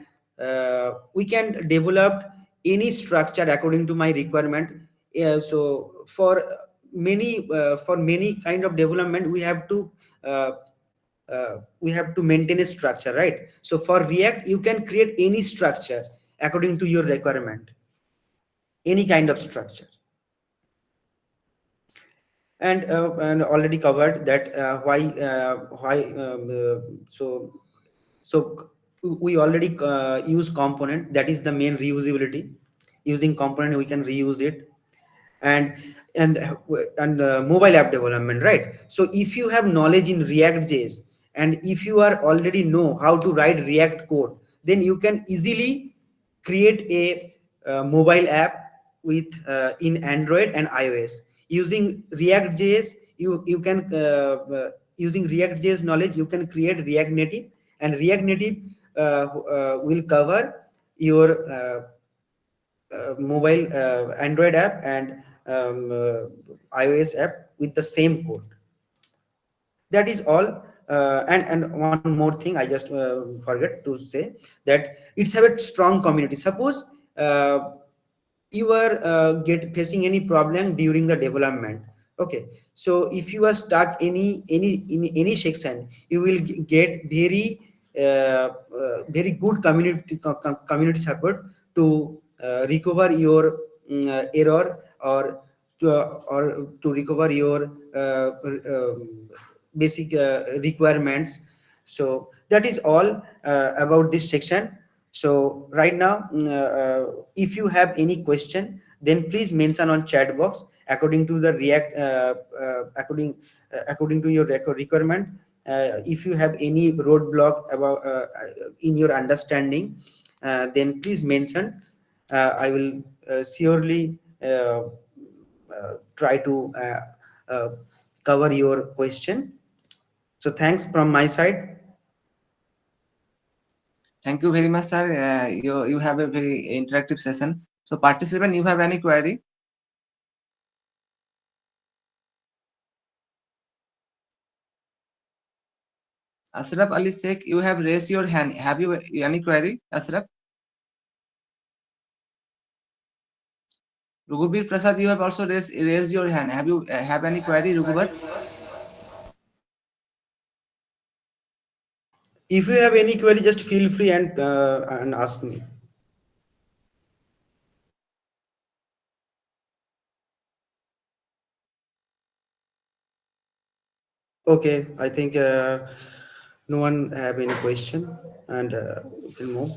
we can develop any structure according to my requirement. So for many kind of development, uh, we have to maintain a structure, right? So for React you can create any structure according to your requirement, any kind of structure. And already covered that why so so we already use component, that is the main reusability. Using component we can reuse it. and and mobile app development, right? So if you have knowledge in React.js, and if you are already know how to write React code, then you can easily create a mobile app with in Android and iOS using React.js. You can using React.js knowledge, you can create React Native, and React Native will cover your mobile Android app and iOS app with the same code. That is all. And one more thing I just forget to say, that it's have a strong community. Suppose uh, you are get facing any problem during the development. Okay, so if you are stuck any in any section, you will get very good community support to recover your error, or to recover your basic requirements. So that is all about this section. So right now, if you have any question, then please mention on chat box according to the React, according to your requirement. If you have any roadblock about in your understanding, then please mention. I will surely try to uh, cover your question. So thanks from my side. Thank you very much, sir. You have a very interactive session. So participant, you have any query? Ashraf Ali Sheikh, you have raised your hand. Have you any query, Ashraf? Rugubir Prasad, you have also raised your hand. Have you have any query, Rugubir? If you have any query, just feel free and ask me. Okay, I think no one have any question, and we can move.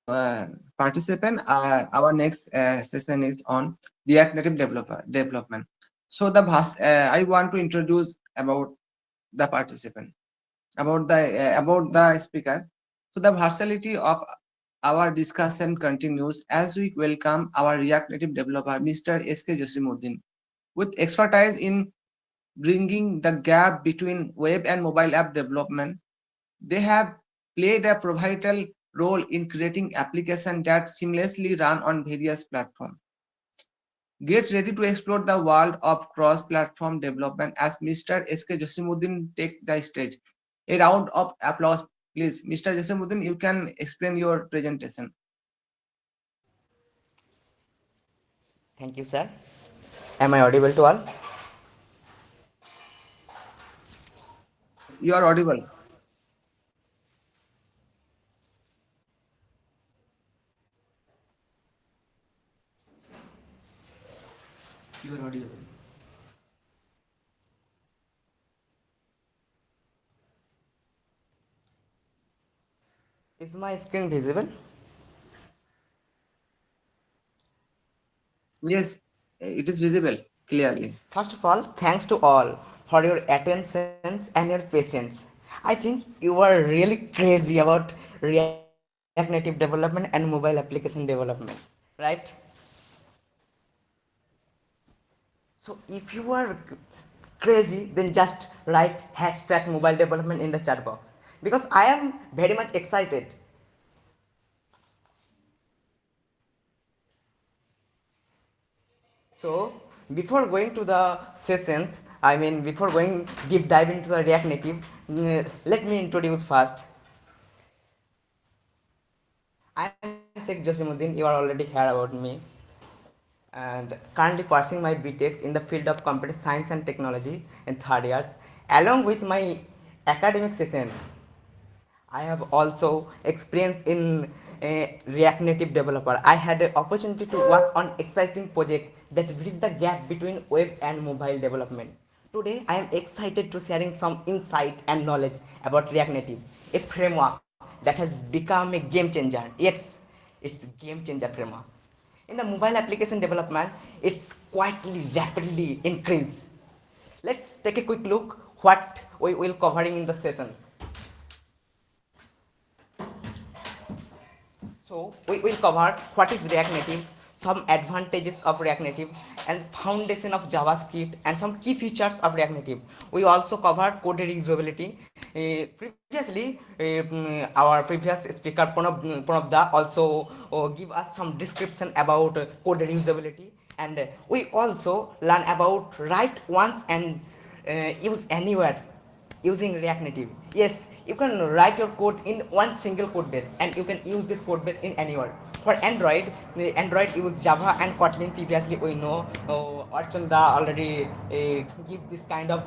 So, participant, our next session is on React Native development. So I want to introduce about the participant, about the speaker. So the versatility of our discussion continues as we welcome our React Native developer, Mr. S.K. Jasimuddin, with expertise in bringing the gap between web and mobile app development. They have played a pivotal role in creating applications that seamlessly run on various platforms. Get ready to explore the world of cross-platform development as Mr. S.K. Jasimuddin take the stage. A round of applause, please. Mr. Jasimuddin, you can explain your presentation. Thank you, sir. Am I audible to all? You are audible. You are audible. Is my screen visible? Yes, it is visible clearly. First of all, thanks to all for your attention and your patience. I think you are really crazy about React Native development and mobile application development, right? So if you are crazy, then just write hashtag mobile development in the chat box because I am very much excited. So before going to the sessions, I mean before going deep dive into the React Native, let me introduce first. I am Sheikh Jasimuddin. You are already heard about me, and currently pursuing my BTECs in the field of computer science and technology in third years. Along with my academic sessions, I have also experience in React Native developer. I had an opportunity to work on exciting project that bridge the gap between web and mobile development. Today, I am excited to sharing some insight and knowledge about React Native, a framework that has become a game changer. It's a game changer framework. In the mobile application development, it's quietly rapidly increase. Let's take a quick look what we will covering in the sessions. So we will cover what is React Native, some advantages of React Native, and foundation of JavaScript, and some key features of React Native. We also cover code reusability. Previously, our previous speaker Pranab also give us some description about code reusability, and we also learn about write once and use anywhere using React Native. Yes, you can write your code in one single code base and you can use this code base in anywhere. For Android, Android use Java and Kotlin. Previously, we know Archanda already give this kind of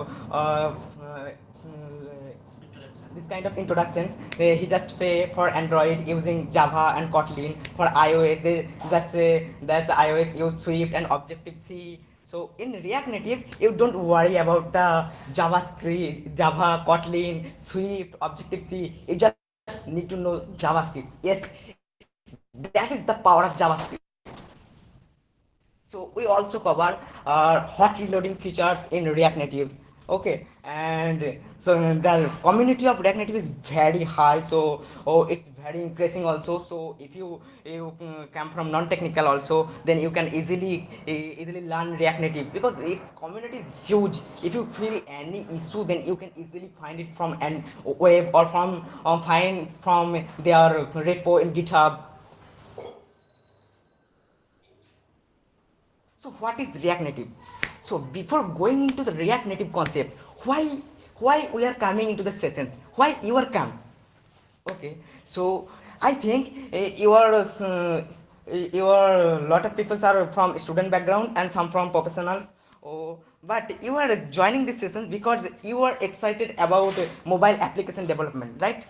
introductions. He just say for Android using Java and Kotlin. For iOS, they just say that iOS use Swift and Objective C. So in React Native, you don't worry about the JavaScript, Java, Kotlin, Swift, Objective C. You just need to know JavaScript. Yes, that is the power of JavaScript. So we also cover hot reloading features in React Native. Okay, and so the community of React Native is very high, so it's very increasing also. So if you come from non-technical also, then you can easily learn React Native because its community is huge. If you feel any issue, then you can easily find it from an web or from find from their repo in GitHub. So what is React Native? So before going into the React Native concept, why why we are coming into the sessions? Why you are come? Okay, so I think your lot of people are from student background and some from professionals. Oh, but you are joining this session because you are excited about mobile application development, right?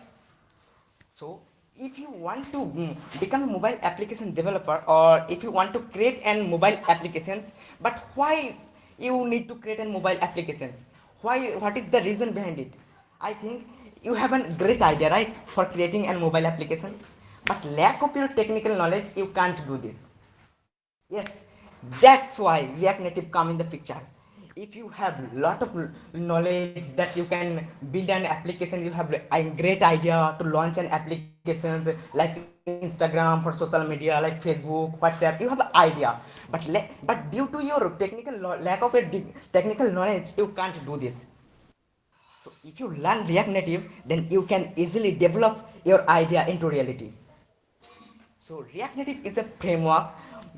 So if you want to become a mobile application developer or if you want to create an mobile applications, but why you need to create an mobile applications? Why? What is the reason behind it? I think you have a great idea, right, for creating an mobile applications, but lack of your technical knowledge, you can't do this. Yes, that's why React Native come in the picture. If you have lot of knowledge that you can build an application, you have a great idea to launch an applications like Instagram for social media, like Facebook, WhatsApp. You have an idea, but due to your lack of a technical knowledge, you can't do this. So if you learn React Native, then you can easily develop your idea into reality. So React Native is a framework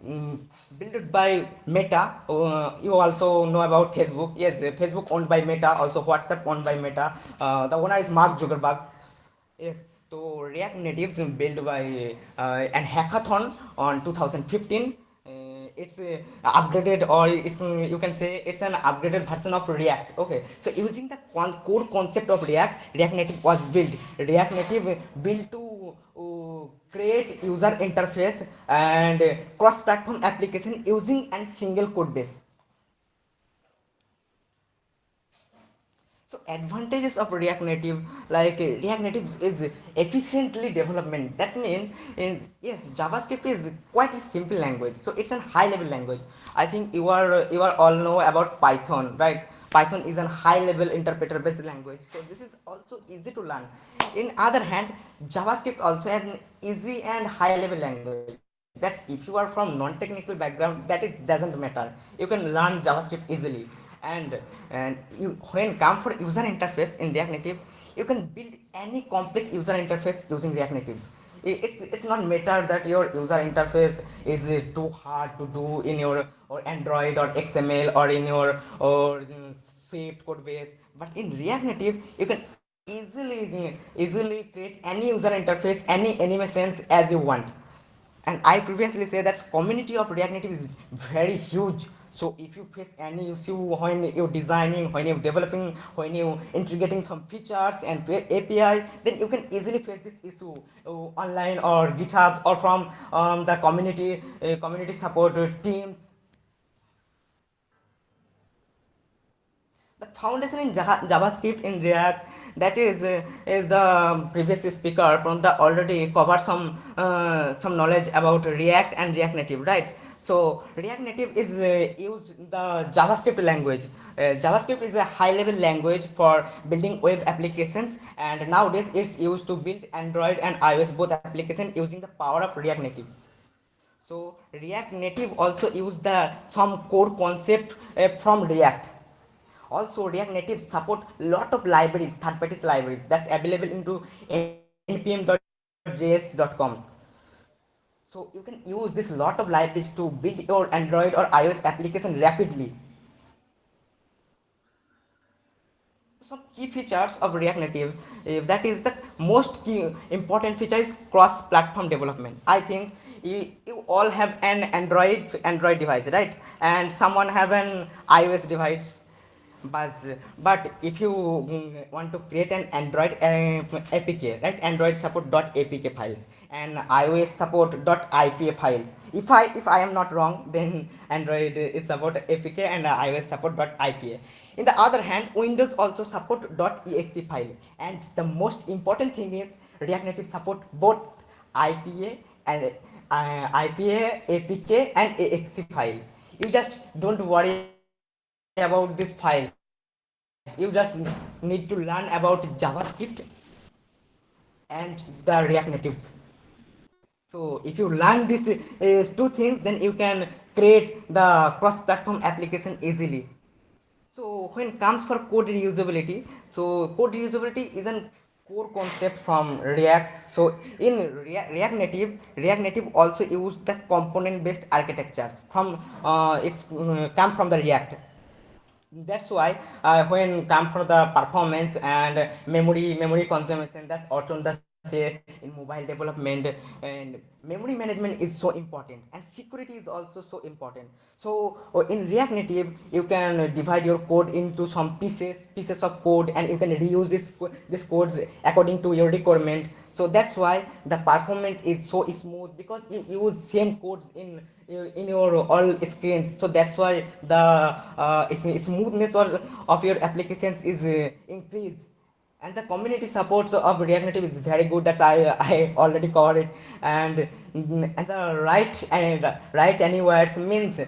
mm, built by Meta. You also know about Facebook. Yes, Facebook owned by Meta. Also WhatsApp owned by Meta. The owner is Mark Zuckerberg. Yes. So React Native is built by an hackathon on 2015. It's upgraded or it's you can say it's an upgraded version of React. Okay, so using the core concept of React Native was built. React Native built to create user interface and cross-platform application using a single code base. So advantages of React Native, like React Native is efficiently development. That means is yes, JavaScript is quite a simple language. So it's a high level language. I think you are all know about Python, right? Python is a high level interpreter based language. So this is also easy to learn. In other hand, JavaScript also an easy and high level language. That's if you are from non-technical background, that is doesn't matter. You can learn JavaScript easily. And you when come for user interface in React Native, you can build any complex user interface using React Native. It's not matter that your user interface is too hard to do in your or Android or XML or in your or Swift code base, but in React Native you can easily create any user interface, any animations as you want. And I previously said that community of React Native is very huge. So if you face any issue when you're designing, when you're developing, when you're integrating some features and API, then you can easily face this issue online or GitHub or from the community support teams. The foundation in JavaScript in React, that is the previous speaker from the already covered some knowledge about React and React Native, right? So React Native is used the JavaScript language. JavaScript is a high level language for building web applications, and nowadays it's used to build Android and iOS both applications using the power of React Native. So React Native also use the some core concept from React. Also React Native support lot of libraries, third parties libraries that's available into npm.js.com. So you can use this lot of libraries to build your Android or iOS application rapidly. Some key features of React Native, that is the most key important feature is cross platform development. I think you all have an Android device, right, and someone have an iOS device. But if you want to create an Android APK, right, Android support .apk files and iOS support .ipa files. If I am not wrong, then Android is support APK and iOS support .ipa. In the other hand, Windows also support .exe file, and the most important thing is React Native support both IPA and IPA, APK and AXE file. You just don't worry about these files. You just need to learn about JavaScript and the React Native. So if you learn these two things, then you can create the cross-platform application easily. So when comes for code reusability, so code reusability is an core concept from React. So in React Native also use the component-based architectures from it's come from the React. That's why when come for the performance and memory consumption, that's often the say in mobile development, and memory management is so important and security is also so important. So in React Native you can divide your code into some pieces of code, and you can reuse this codes according to your requirement. So that's why the performance is so smooth, because you use same codes in your all screens. So that's why the smoothness of your applications is increased. And the community support of React Native is very good. That's I already covered it. And the right anywhere means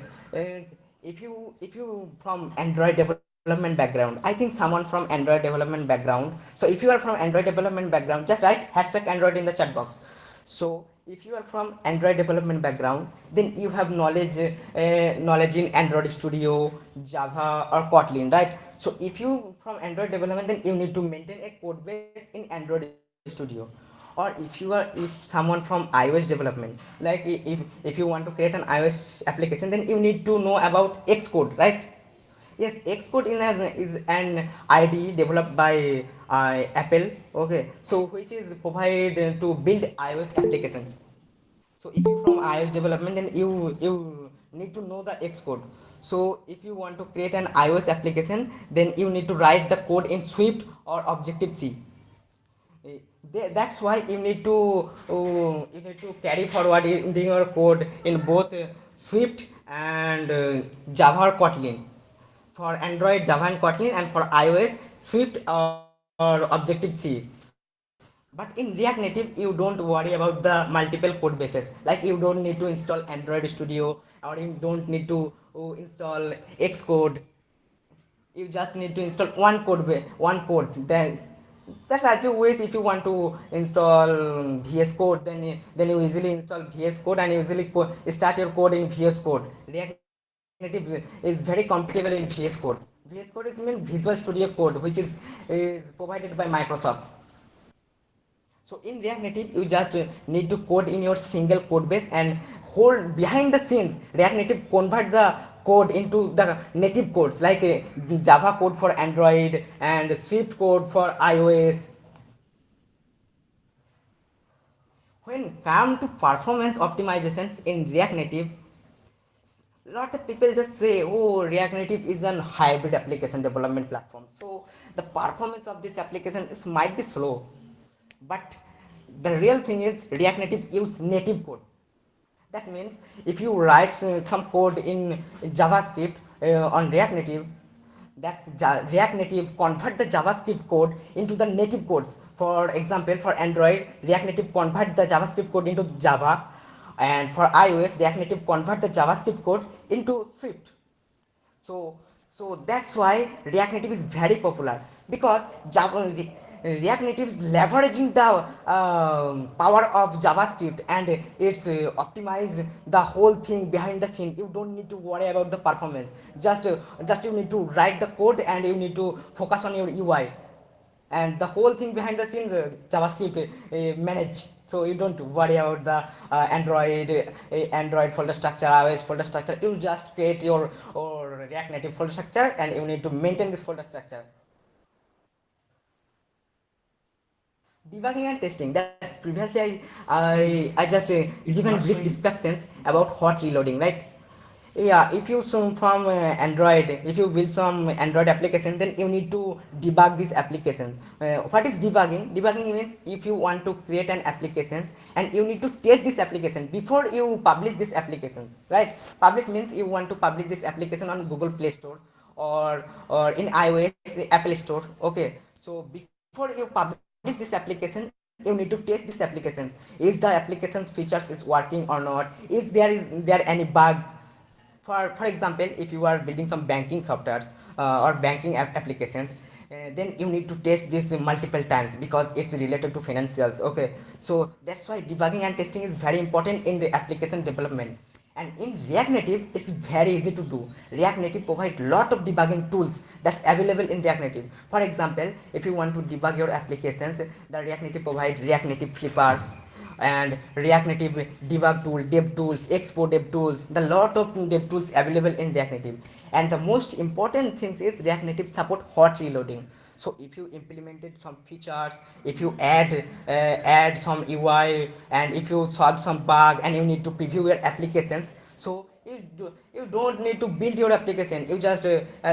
if you from Android development background, I think someone from Android development background. So if you are from Android development background, just write hashtag Android in the chat box. So if you are from Android development background, then you have knowledge in Android Studio, Java or Kotlin, right? So if you from Android development, then you need to maintain a code base in Android Studio. Or if someone from iOS development, like if you want to create an iOS application, then you need to know about Xcode, right? Yes, Xcode is an IDE developed by Apple. Okay, so which is provided to build iOS applications. So if you from iOS development, then you need to know the Xcode. So if you want to create an iOS application, then you need to write the code in Swift or Objective C. That's why you need to carry forward in your code in both Swift and Java or Kotlin. For Android, Java and Kotlin, and for iOS, Swift or Objective C. But in React Native, you don't worry about the multiple code bases. Like you don't need to install Android Studio, or you don't need to install Xcode. You just need to install one code. Then that's as you wish. If you want to install VS Code, then you easily install VS Code, and you easily start your code in VS Code. React Native is very compatible in VS Code. VS Code is mean Visual Studio Code, which is provided by Microsoft. So in React Native, you just need to code in your single code base, and hold behind the scenes. React Native convert the code into the native codes, like Java code for Android and Swift code for iOS. When come to performance optimizations in React Native, lot of people just say, oh, React Native is an hybrid application development platform, so the performance of this application is might be slow. But the real thing is React Native use native code. That means if you write some code in JavaScript on React Native, React Native convert the JavaScript code into the native codes. For example, for Android, React Native convert the JavaScript code into Java, and for iOS, React Native convert the JavaScript code into Swift. So that's why React Native is very popular, because React Native is leveraging the power of JavaScript, and it's optimize the whole thing behind the scene. You don't need to worry about the performance. Just you need to write the code, and you need to focus on your UI, and the whole thing behind the scenes JavaScript manage. So you don't worry about the Android folder structure, iOS folder structure. You just create your or React Native folder structure, and you need to maintain this folder structure. Debugging and testing, that's previously I just given brief descriptions about hot reloading, right? Yeah, if you some from Android, if you build some Android application, then you need to debug this application. What is debugging? Debugging means if you want to create an application, and you need to test this application before you publish this applications, right? Publish means you want to publish this application on Google Play Store, or in iOS Apple Store. Okay, so before you publish this application, you need to test this application, if the application's features is working or not, is there any bug. For example, if you are building some banking softwares or banking applications, then you need to test this multiple times because it's related to financials. Okay, so that's why debugging and testing is very important in the application development. And in React Native it's very easy to do. React Native provide lot of debugging tools that's available in React Native. For example, if you want to debug your applications, the React Native provide React Native Flipper and React Native debug tool, dev tools, expo dev tools, the lot of dev tools available in React Native. And the most important thing is React Native support hot reloading. So if you implemented some features, if you add some UI, and if you solve some bug and you need to preview your applications, so you don't need to build your application, you just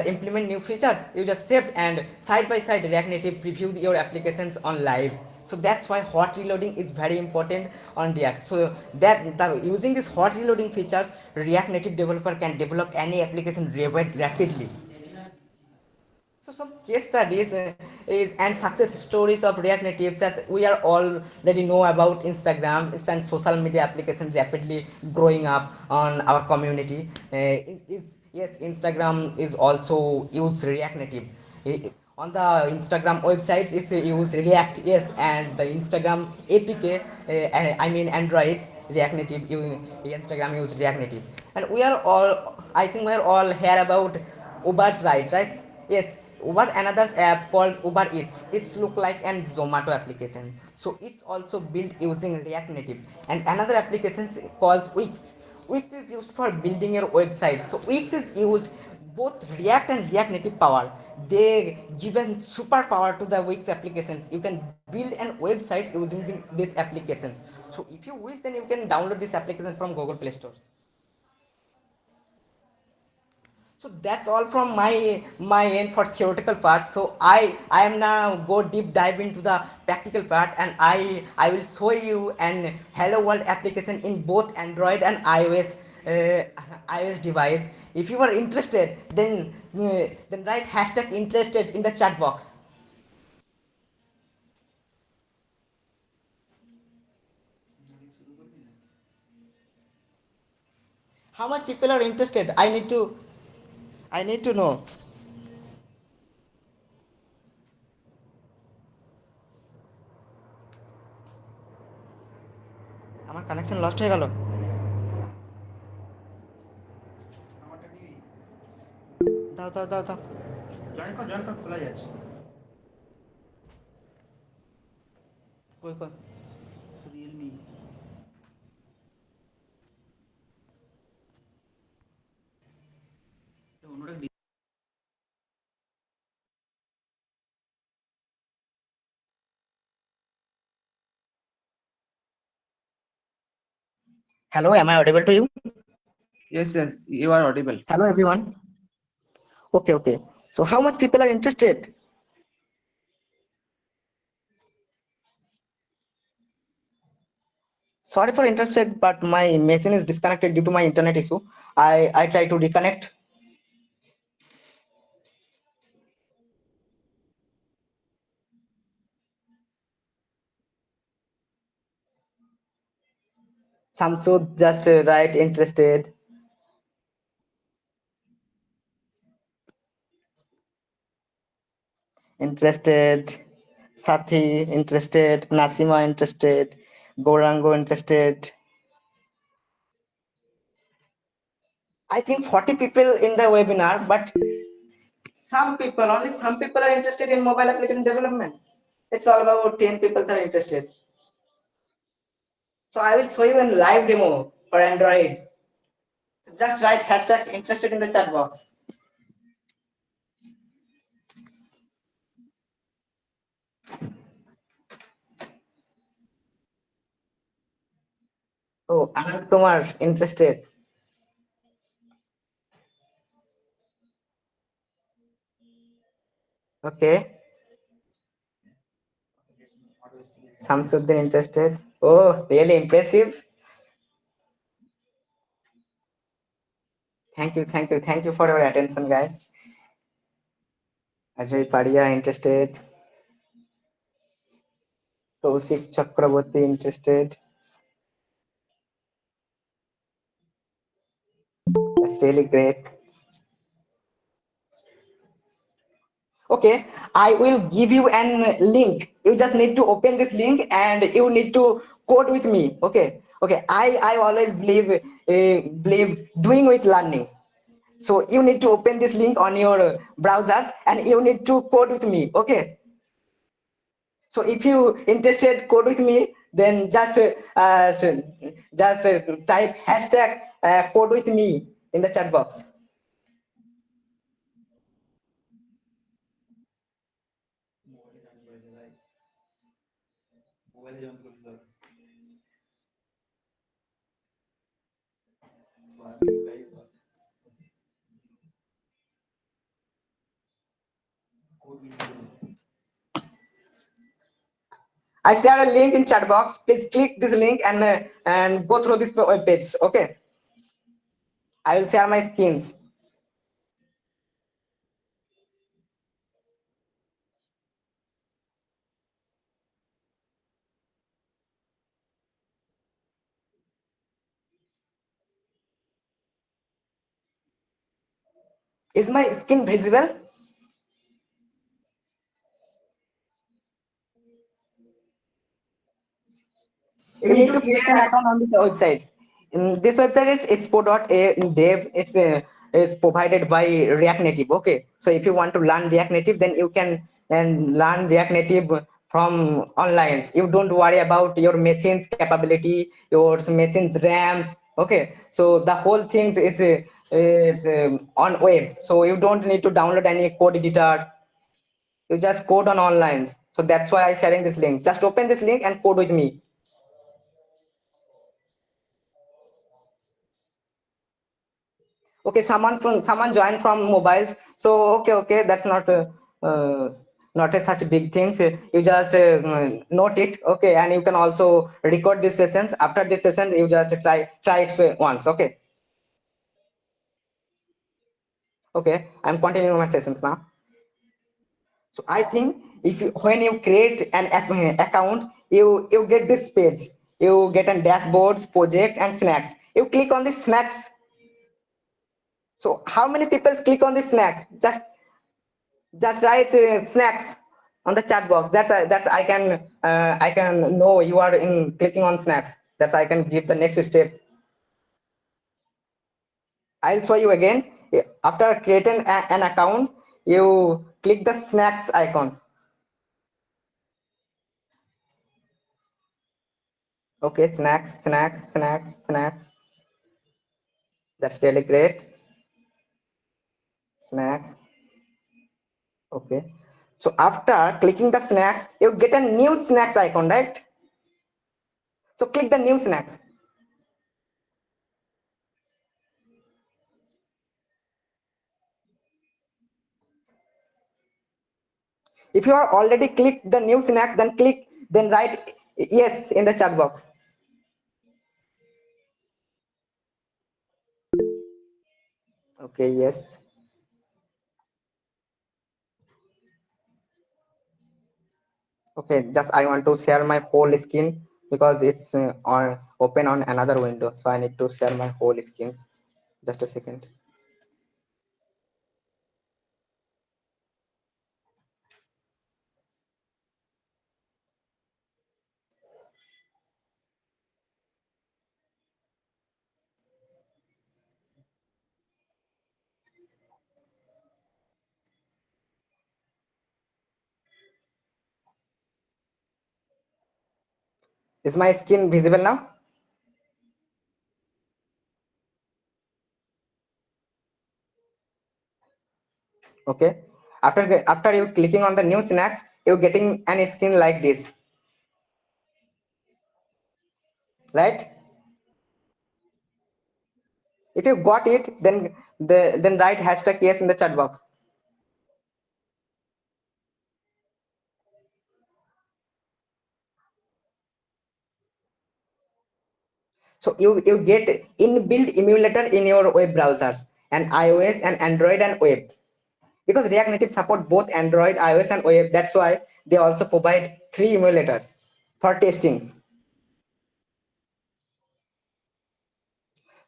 implement new features, you just save, and side by side React Native preview your applications on live. So that's why hot reloading is very important on React. So using this hot reloading features, React Native developer can develop any application rapidly. So some case studies is and success stories of React Native that we are already know about Instagram. It's an social media application rapidly growing up on our community. Yes, Instagram is also use React Native. On the Instagram websites is use React, yes, and the Instagram APK, I mean Androids, React Native, Instagram use React Native. And we are all, I think we are all hear about Uber's right? Yes, Uber another app called Uber Eats. It's look like an Zomato application. So it's also built using React Native. And another application called Wix. Wix is used for building your website. So Wix is used both React and React Native power. They given super power to the Wix applications. You can build an website using this application. So if you wish, then you can download this application from Google Play Store. So that's all from my end for theoretical part. So I am now go deep dive into the practical part, and I will show you an hello world application in both Android and iOS device. If you are interested, then write hashtag interested in the chat box. How much people are interested? I need to know. আমার connection lost হয়ে গেল। দাও। Join কর খোলা যাচ্ছে। কই Realme অন্যটা Hello, am I audible to you? Yes, you are audible. Hello, everyone. Okay. So, how much people are interested? Sorry for interested, but my machine is disconnected due to my internet issue. I try to reconnect. Samsud just write interested. Interested. Sathi interested. Nasima interested. Gorango interested. I think 40 people in the webinar, but only some people are interested in mobile application development. It's all about 10 people are interested. So I will show you a live demo for Android. So just write hashtag interested in the chat box. Oh, Anand Kumar interested. Okay. Samsuddin interested. Oh, really impressive. Thank you for your attention, guys. Ajay Padia interested. Kausik Chakraborty interested. That's really great. Okay, I will give you an link. You just need to open this link and you need to code with me. Okay, okay. I always believe doing with learning. So you need to open this link on your browsers and you need to code with me. Okay, so if you interested code with me, then just type hashtag code with me in the chat box. I share a link in chat box. Please click this link and go through this web page. Okay, I will share my screens. Is my screen visible? You need to create an account on this website. In this website is expo.dev. It's provided by React Native. Okay, so if you want to learn React Native, then you can and learn React Native from online. You don't worry about your machine's capability, your machine's RAMs. Okay, so the whole thing is on web, so you don't need to download any code editor. You just code on online. So that's why I'm sharing this link. Just open this link and code with me. Okay, someone joined from mobiles, so okay, that's uh, not a such big thing. So you just note it, okay, and you can also record these sessions. After this session you just try it once. Okay, okay, I'm continuing my sessions now. So I think if you, when you create an account, you get this page. You get a dashboards, project and snacks. You click on the snacks. So how many people click on the snacks? Just write snacks on the chat box. That's I can know you are in clicking on snacks. That's I can give the next step. I'll show you again. After creating an account, you click the snacks icon. Okay, snacks. That's really great. Snacks. Okay, so after clicking the snacks, you get a new snacks icon, right? So click the new snacks. If you are already clicked the new snacks, then write yes in the chat box. Okay, yes. Okay, just I want to share my whole screen because it's on open on another window, so I need to share my whole screen. Just a second. Is my screen visible now? Okay. After you clicking on the new snacks, you're getting an screen like this, right? If you got it, then write hashtag yes in the chat box. So you get inbuilt emulator in your web browsers and iOS and Android and web. Because React Native support both Android, iOS and web, that's why they also provide 3 emulators for testing.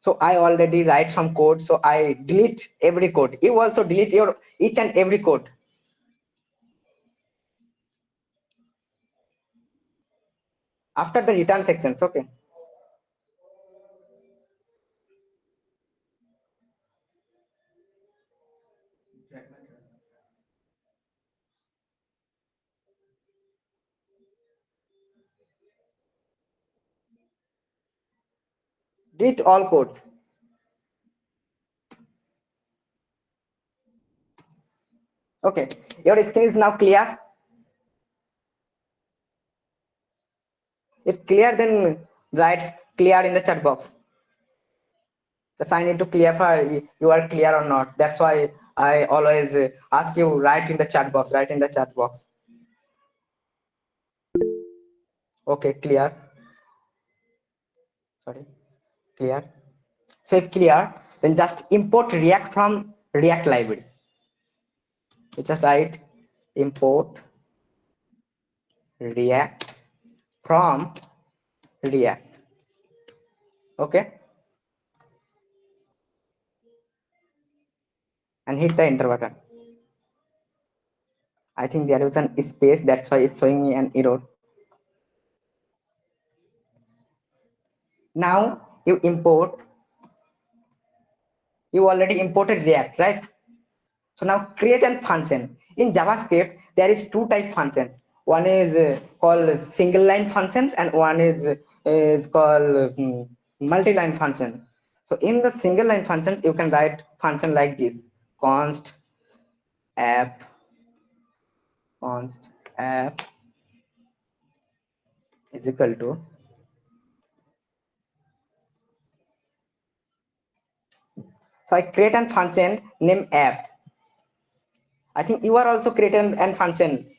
So I already write some code, so I delete every code. You also delete your each and every code. after the return sections. Okay. Delete all code. Okay, your screen is now clear. If clear, then write clear in the chat box. That's I need to clarify you are clear or not. That's why I always ask you write in the chat box. Write in the chat box. Okay, clear. Sorry, clear. So if clear, then just import React from React library. You just write import React from React. Okay, and hit the enter button. I think there is an space, that's why it's showing me an error. Now you already imported React, right? So now create a function. In JavaScript, there is two type functions. One is called single line functions, and one is called multi-line function. So in the single line functions, you can write function like this: const app, const app is equal to. So I create a function named app. I think you are also creating a function.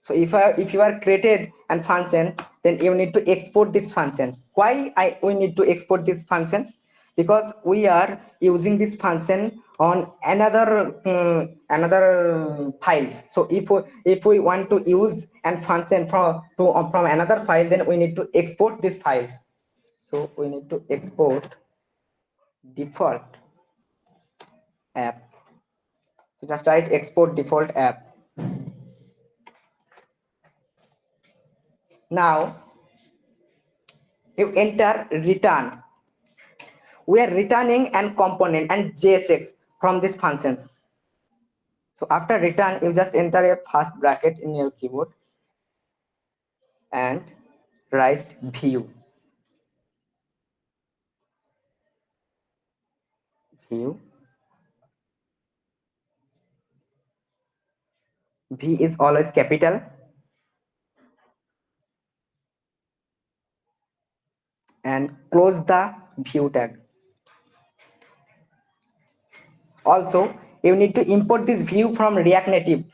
So if you are created a function, then you need to export this function. Why we need to export these functions? Because we are using this function on another files. So if we want to use a function from another file, then we need to export these files. So we need to export default app. So just write export default app. Now you enter return. We are returning an component and JSX from these functions. So after return, you just enter a first bracket in your keyboard and write view. View. V is always capital. And close the view tag. Also, you need to import this view from React Native.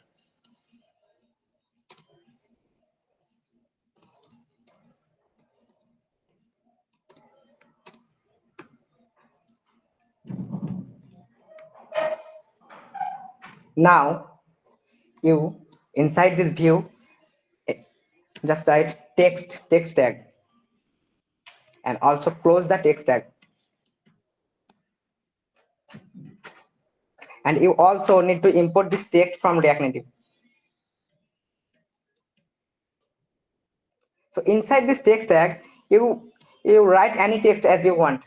Now, you inside this view, just write text tag, and also close the text tag. And you also need to import this text from React Native. So inside this text tag, you write any text as you want.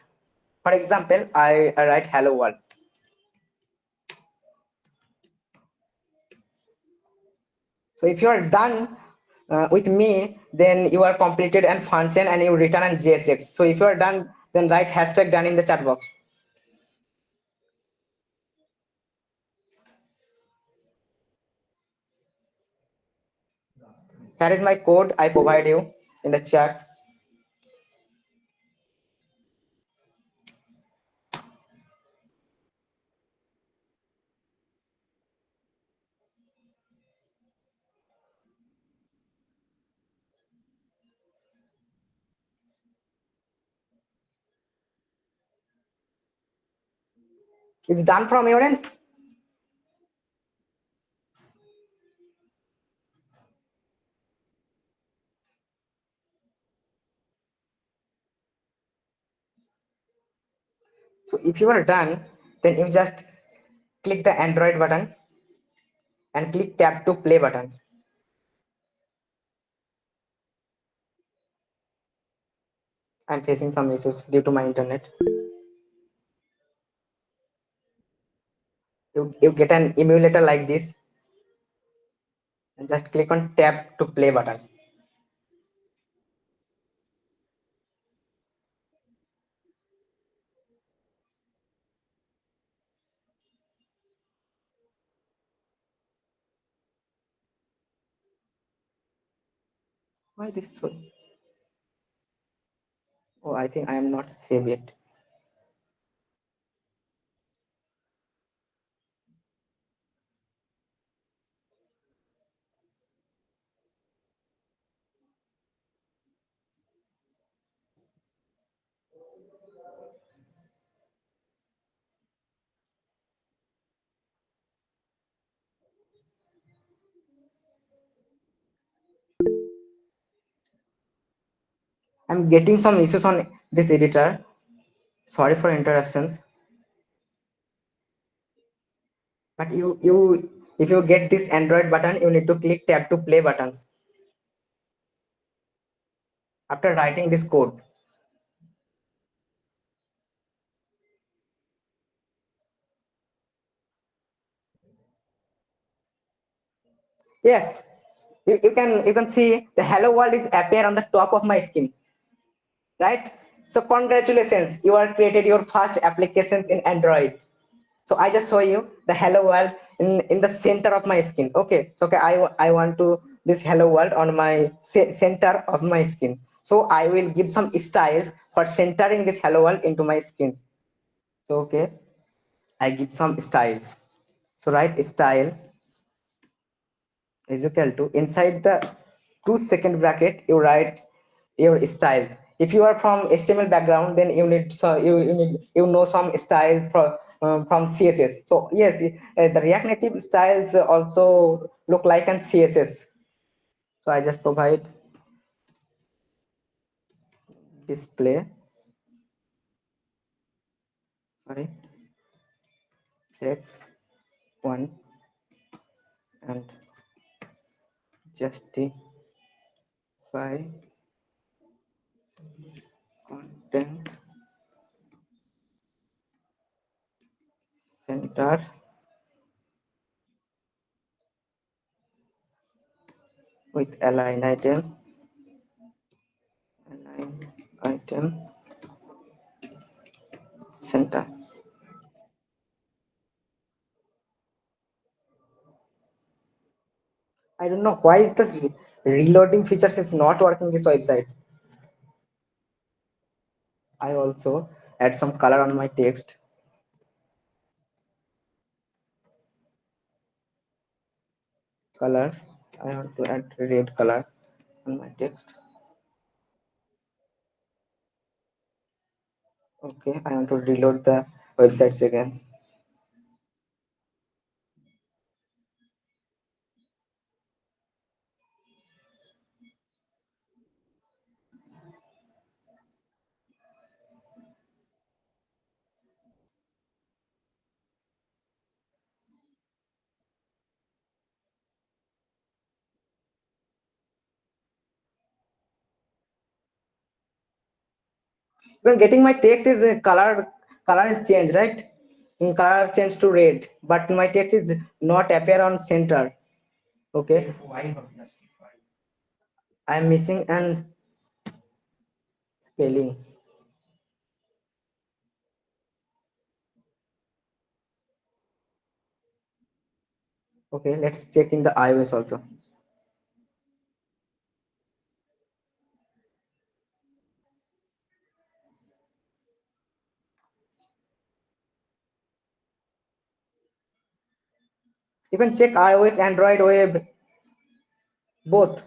For example, I write hello world. So if you are done with me, then you are completed and function and you return an JSX. So if you are done, then write hashtag done in the chat box. Here is my code I provide you in the chat. It's done from your end. So if you are done, then you just click the Android button and click tab to play buttons. I'm facing some issues due to my internet. You get an emulator like this and just click on tab to play button. Why this so? Oh, I think I am not saved yet. I'm getting some issues on this editor. Sorry for interruptions. But if you get this Android button, you need to click tab to play buttons after writing this code. Yes, you can see the hello world is appear on the top of my screen, right? So congratulations, you are created your first applications in Android. So I just show you the hello world in the center of my screen. Okay, so okay, I want to this hello world on my center of my screen. So I will give some styles for centering this hello world into my screen. So okay, I give some styles. So write style is equal to inside the 2 second bracket you write your styles. If you are from HTML background, then you need so you know some styles from CSS. So yes, the React Native styles also look like an CSS. So I just provide display, sorry, text one and justify content center with align item center. I don't know why is this reloading features is not working this website. I also add some color on my text. Color. I want to add red color on my text. Okay, I want to reload the websites again. When getting my text is color is changed, right? In color changed to red, but my text is not appear on center. Okay. I am missing an spelling. Okay, let's check in the iOS also. You can check iOS, Android, web, both.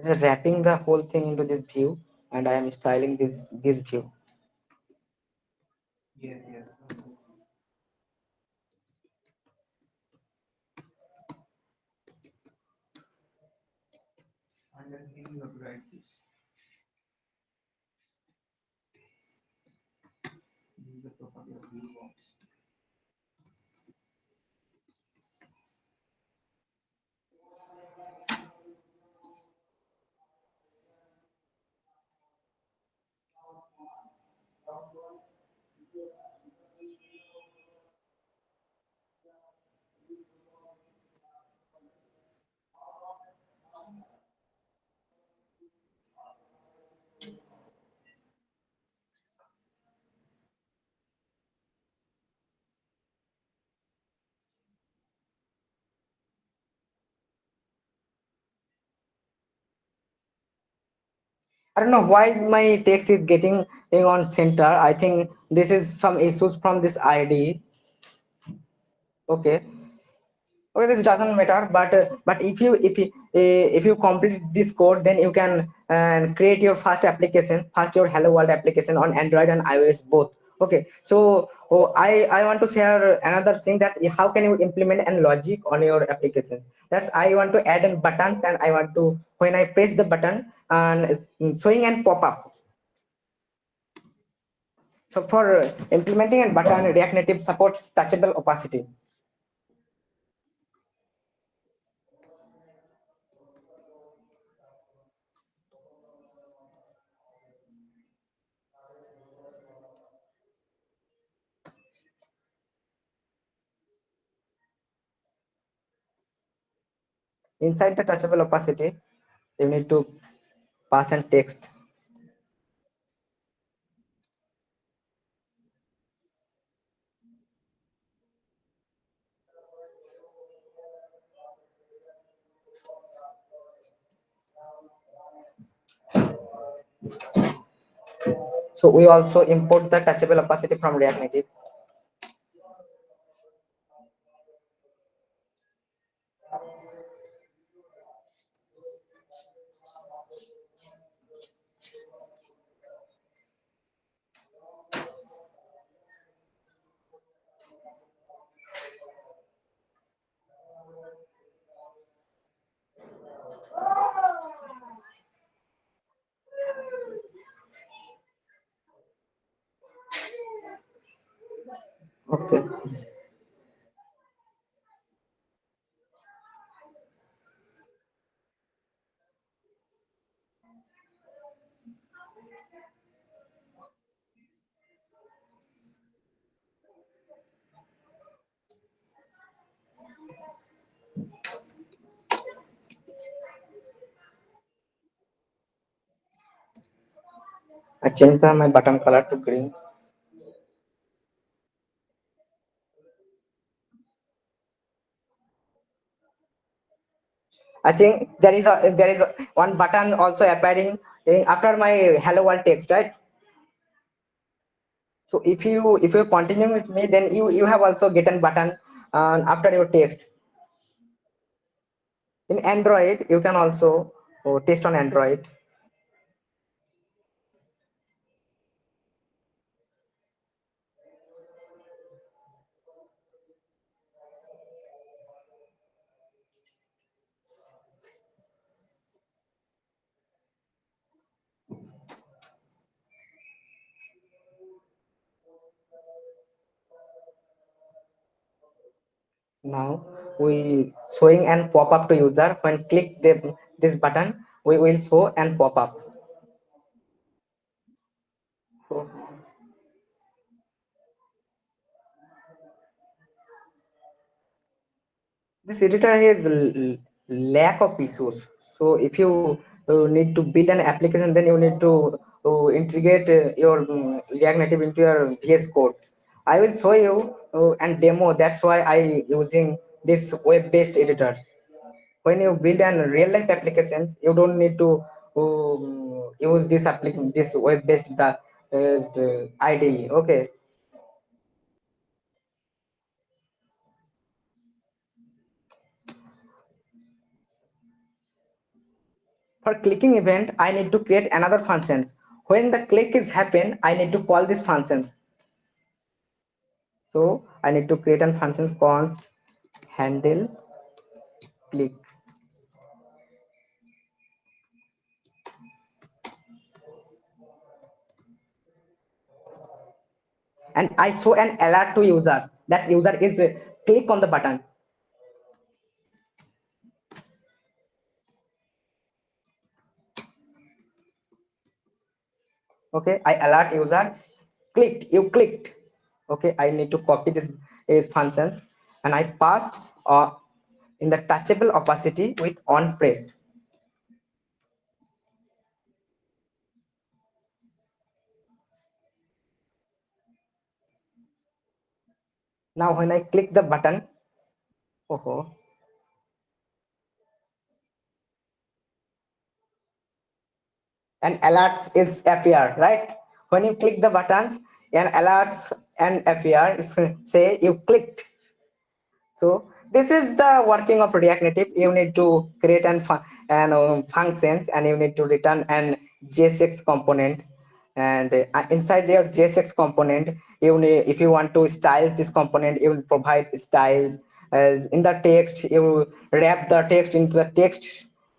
Just wrapping the whole thing into this view, and I am styling this view. I don't know why my text is getting on center. I think this is some issues from this ID. Okay. Okay, this doesn't matter, but if you complete this code, then you can create your first application, first your hello world application on Android and iOS both. Okay, so I want to share another thing, that how can you implement and logic on your applications. That's I want to add in buttons, and I want to, when I press the button, and showing and pop up. So for implementing and button, React Native supports touchable opacity. Inside the touchable opacity, you need to pass and text. So we also import the touchable opacity from React Native. Okay. I changed my button color to green. I think there is one button also appearing after my hello world text, right? So if you continue with me, then you have also gotten button after your text. In Android, you can also test on Android. Now we showing and pop up to user. When click this button, we will show and pop up. So this editor has lack of issues. So if you need to build an application, then you need to integrate your React Native into your VS Code. I will show you and demo. That's why I using this web-based editor. When you build an real-life applications, you don't need to use this application, this web-based IDE. Okay. For clicking event, I need to create another function. When the click is happen, I need to call this functions. So I need to create a function const handle click. and I show an alert to users. That user is click on the button. Okay, I alert user, you clicked. Okay, I need to copy this is functions, and I passed in the touchable opacity with on press. Now when I click the button, oh, and alerts is appear, right? When you click the buttons, and alerts and appear, say you clicked. So this is the working of React Native. You need to create functions, and you need to return an JSX component. And inside your JSX component, you need, if you want to styles this component, you will provide styles. As in the text, you wrap the text into the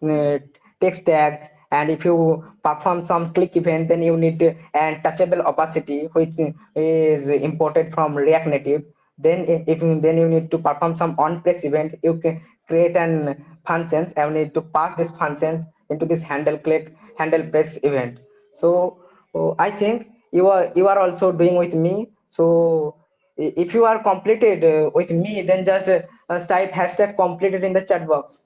uh, text tags, and if you perform some click event, then you need and touchable opacity, which is imported from React Native. Then then you need to perform some on press event. You can create an functions, and you need to pass these functions into this handle click handle press event. So I think you are also doing with me. So if you are completed with me, then just type hashtag completed in the chat box.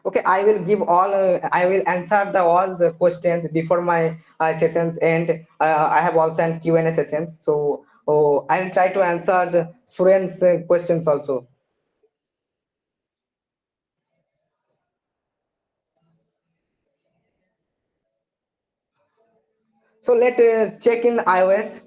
Okay, I will give all I will answer the all the questions before my sessions, and I have also an Q&A sessions. So I will try to answer the Suren's questions also. So let check in iOS.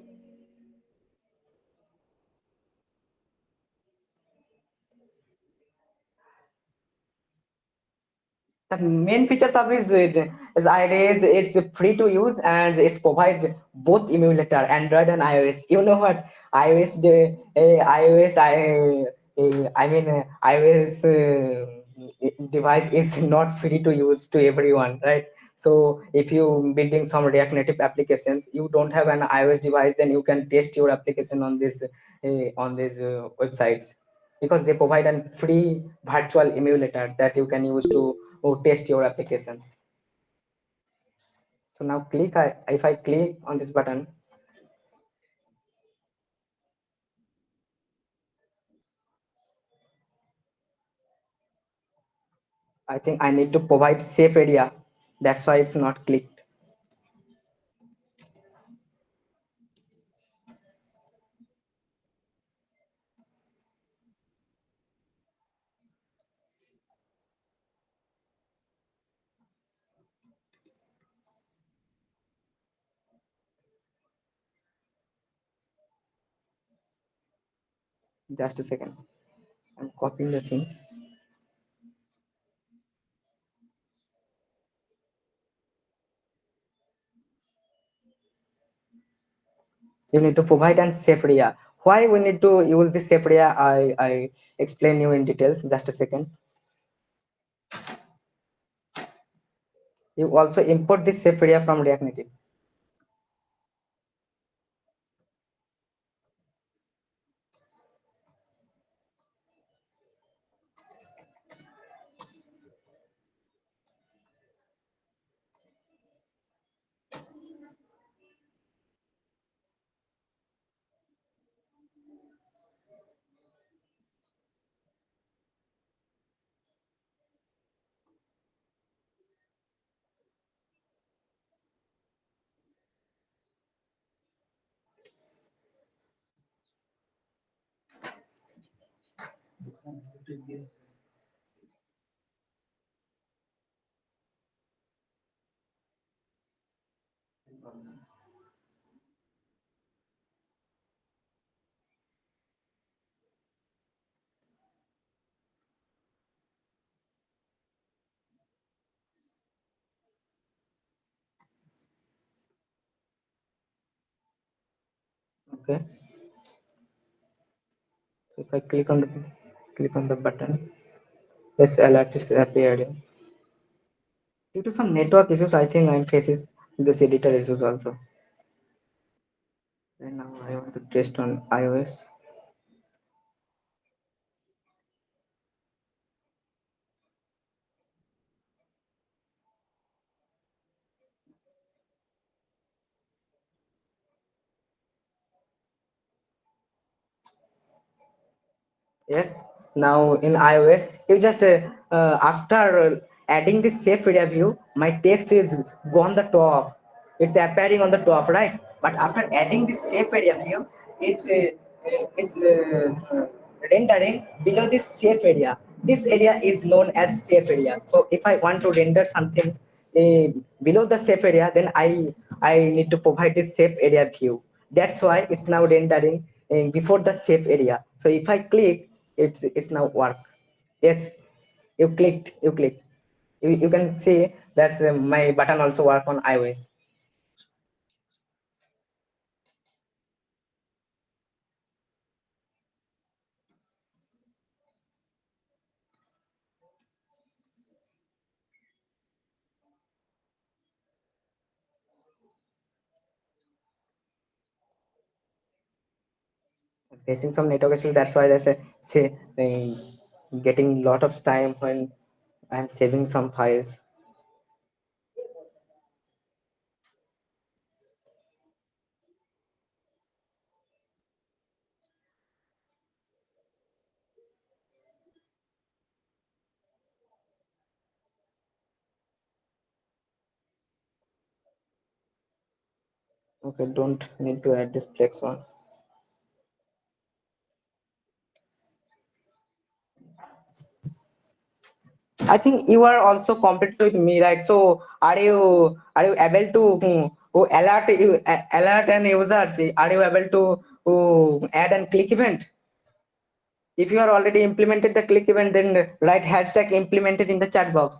The main features of is IDE, it's free to use, and it's provide both emulator Android and iOS. You know what, iOS iOS I mean iOS device is not free to use to everyone, right? So if you building some React Native applications, you don't have an iOS device, then you can test your application on this on these websites, because they provide a free virtual emulator that you can use to test your applications. So now if I click on this button, I think I need to provide safe area. That's why it's not clicked. Just a second. I'm copying the things. You need to provide an safe area. Why we need to use this safe area? I explain you in details. Just a second. You also import this safe area from React Native. Okay. So if I click on the button, this alert is appearing. Due to some network issues, I think I'm facing this editor issues also. And now I want to test on iOS. Yes. Now in iOS, you just after adding the safe area view, my text is go on the top. It's appearing on the top, right? But after adding the safe area view, it's rendering below this safe area. This area is known as safe area. So if I want to render something uh, below the safe area, then I need to provide this safe area view. That's why it's now rendering before the safe area. So if I click, it's now work. Yes, you clicked. You can see that's my button also work on iOS. Facing some network issues, that's why there's a say getting lot of time when I'm saving some files. Okay, don't need to add this flex one. I think you are also competitive with me, right? So are you able to alert an users? Are you able to add and click event? If you are already implemented the click event, then write hashtag implemented in the chat box.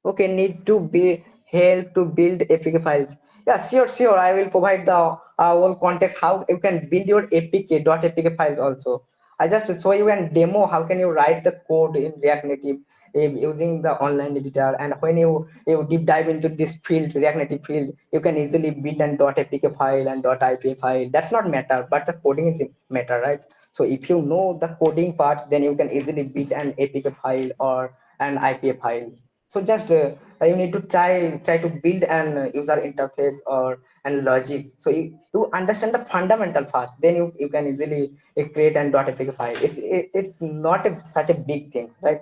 Okay, need to be help to build APK files. Yeah, sure. I will provide the whole context how you can build your APK files also. I just show you a demo how can you write the code in React Native using the online editor, and when you deep dive into this field, React Native field, you can easily build an .apk file and .ipa file. That's not matter, but the coding is matter, right? So if you know the coding parts, then you can easily build an APK file or an IPA file. So just you need to try to build an user interface or and logic, so you understand the fundamental first, then you can easily create an .apk file. It's not such a big thing, right?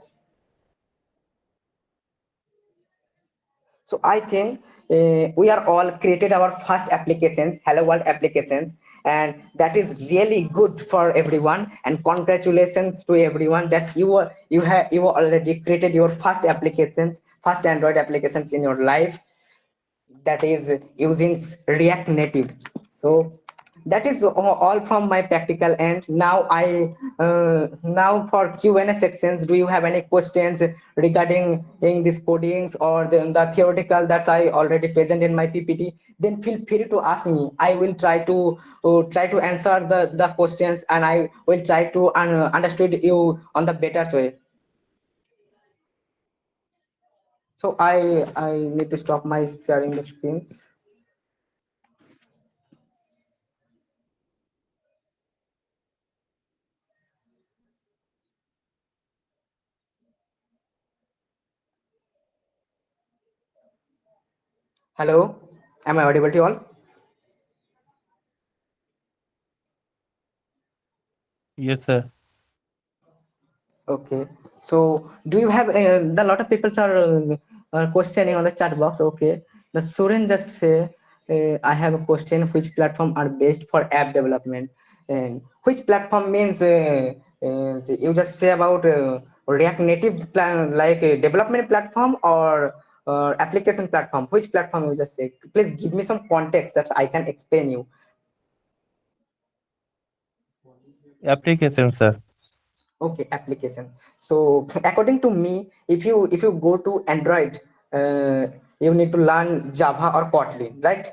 So I think we are all created our first applications, hello world applications, and that is really good for everyone, and congratulations to everyone that you already created your first applications, first Android applications in your life, that is using React Native. So that is all from my practical end. Now now for Q&A sections, do you have any questions regarding in this codings or the theoretical that I already present in my PPT? Then feel free to ask me. I will try to answer the questions, and I will try to understood you on the better way. So I need to stop my sharing the screens. Hello, am I audible to you all? Yes, sir. Okay. So, do you have a lot of people are questioning on the chat box? Okay. The Suren just say, I have a question. Which platform are best for app development? And which platform means you just say about React Native plan, like a development platform or application platform? Which platform you just say? Please give me some context that I can explain you. Application, sir. Okay, application. So according to me, if you go to Android, uh, you need to learn Java or Kotlin, right?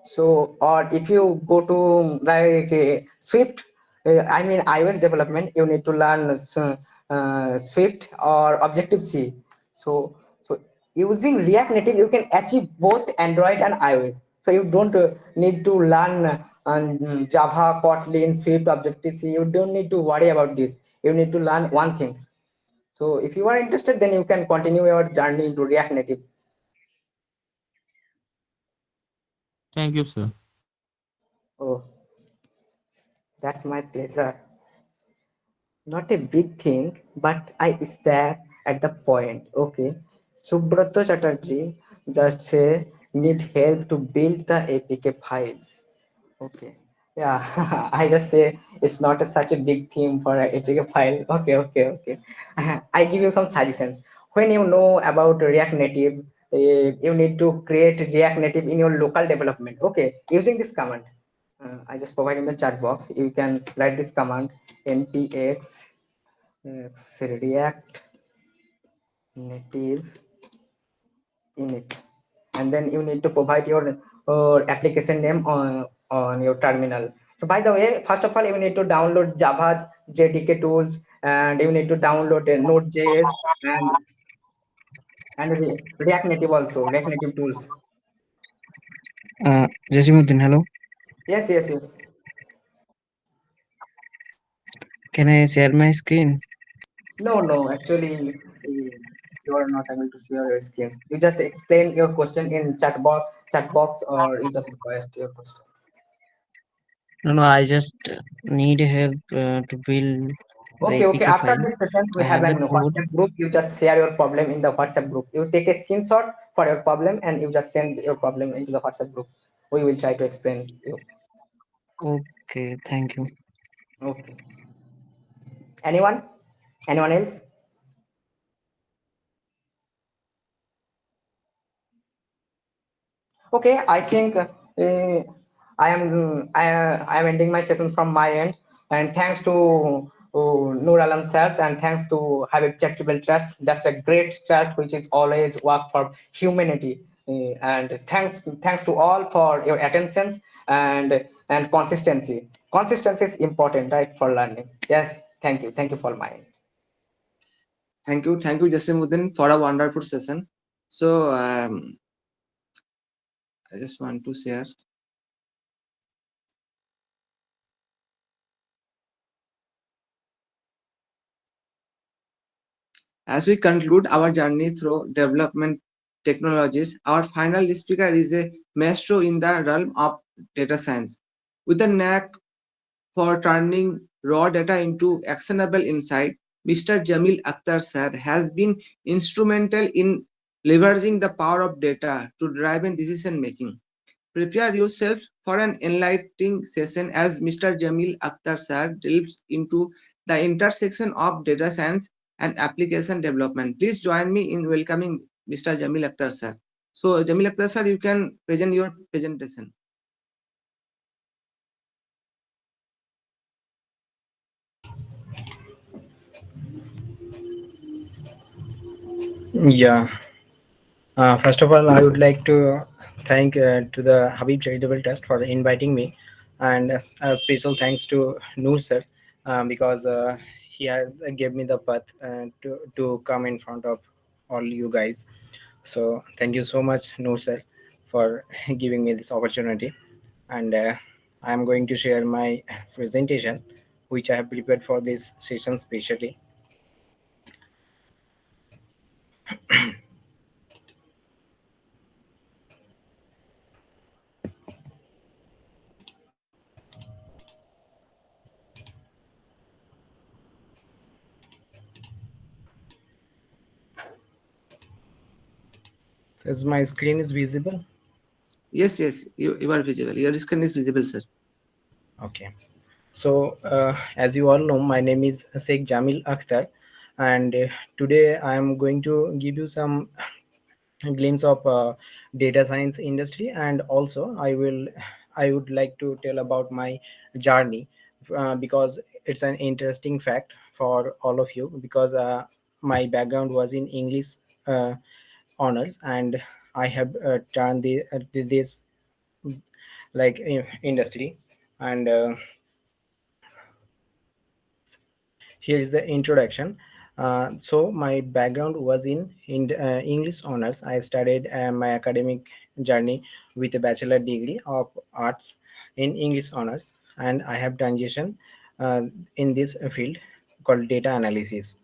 So, or if you go to like Swift, I mean iOS development, you need to learn Swift or Objective C. So using React Native, you can achieve both Android and iOS. So you don't need to learn Java, Kotlin, Swift, Objective C. You don't need to worry about this. You need to learn one thing. So if you are interested, then you can continue your journey into React Native. Thank you, sir. Oh, that's my pleasure. Not a big thing, but I start at the point. Okay. Subrata Chatterjee just say need help to build the APK files. Okay. Yeah, I just say it's not such a big theme for a APK file. Okay, okay, okay. I give you some suggestions. When you know about React Native, you need to create React Native in your local development. Okay, using this command. I just provide in the chat box. You can write this command npx React Native init, and then you need to provide your application name on your terminal. So by the way, first of all, you need to download Java JDK tools, and you need to download Node.js and React Native also, React Native tools. Jasimuddin, hello. Yes, yes, yes. Can I share my screen? No, no, actually, you are not able to share your skills. You just explain your question in chat box, or you just request your question. No, no, I just need help to build the Okay, okay. APK After file. this session, we I have have the an code. WhatsApp group. You just share your problem in the WhatsApp group. You take a screenshot for your problem and you just send your problem into the WhatsApp group. We will try to explain you. Okay, thank you. Okay. Anyone? Anyone else? Okay, I think I am ending my session from my end, and thanks to Noor Alam sirs, and thanks to Habib Charitable Trust. That's a great trust which is always work for humanity. And thanks to all for your attentions and consistency. Consistency is important, right, for learning. Yes, thank you for my. Thank you, Jasimuddin, for a wonderful session. So I just want to share. As we conclude our journey through development technologies, our final speaker is a maestro in the realm of data science. With a knack for turning raw data into actionable insight, Mr. Jamil Akhtar sir has been instrumental in leveraging the power of data to drive in decision making. Prepare yourself for an enlightening session as Mr. Jamil Akhtar sir delves into the intersection of data science and application development. Please join me in welcoming Mr. Jamil Akhtar sir. So, Jamil Akhtar sir, you can present your presentation. Yeah. First of all, I would like to thank to the Habib Charitable Trust for inviting me, and a special thanks to Noor sir because he has gave me the path to come in front of all you guys. So thank you so much, Noor sir, for giving me this opportunity, and I am going to share my presentation, which I have prepared for this session specially. As my screen is visible. Yes, you are visible. Your screen is visible, sir. Okay. So, as you all know, my name is Sheikh Jamil Akhtar, and today I am going to give you some glimpse of data science industry, and also I would like to tell about my journey because it's an interesting fact for all of you because my background was in English honors, and I have turned this like industry, and here is the introduction. So my background was in English honors. I studied my academic journey with a bachelor degree of arts in English honors, and I have transitioned uh, in this field called data analysis.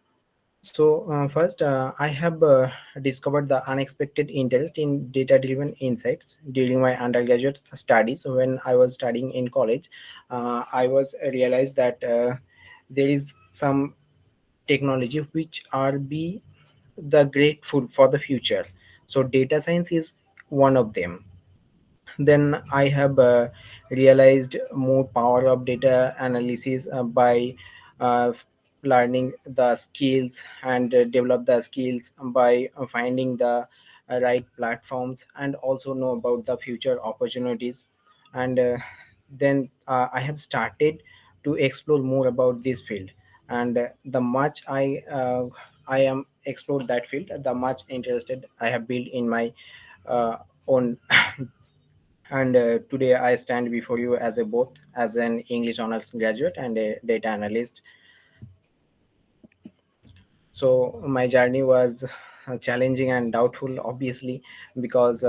So first, I have discovered the unexpected interest in data-driven insights during my undergraduate studies. When I was studying in college, I was realized that there is some technology which are be the grateful for the future. So data science is one of them. Then I have realized more power of data analysis by learning the skills and develop the skills by finding the right platforms and also know about the future opportunities. And then I have started to explore more about this field. And the much I am explored that field, the much interested I have built in my own. And today I stand before you as a both as an English honors graduate and a data analyst. So my journey was challenging and doubtful, obviously, because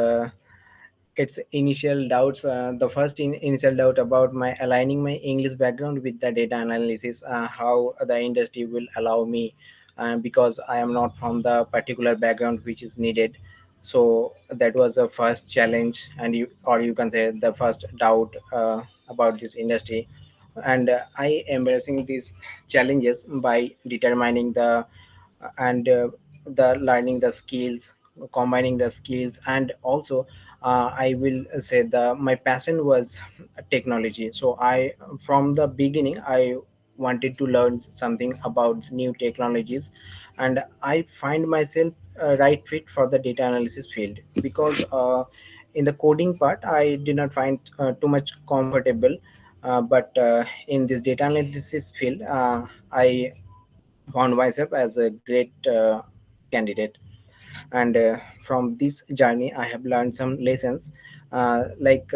its initial doubts, the first initial doubt about my aligning my English background with the data analysis, how the industry will allow me, because I am not from the particular background which is needed. So that was the first challenge, and you or you can say the first doubt about this industry. And I embracing these challenges by determining and the learning the skills, combining the skills, and also I will say the my passion was technology. So I from the beginning I wanted to learn something about new technologies, and I find myself right fit for the data analysis field because in the coding part I did not find too much comfortable, but in this data analysis field I found myself as a great candidate. And from this journey I have learned some lessons, like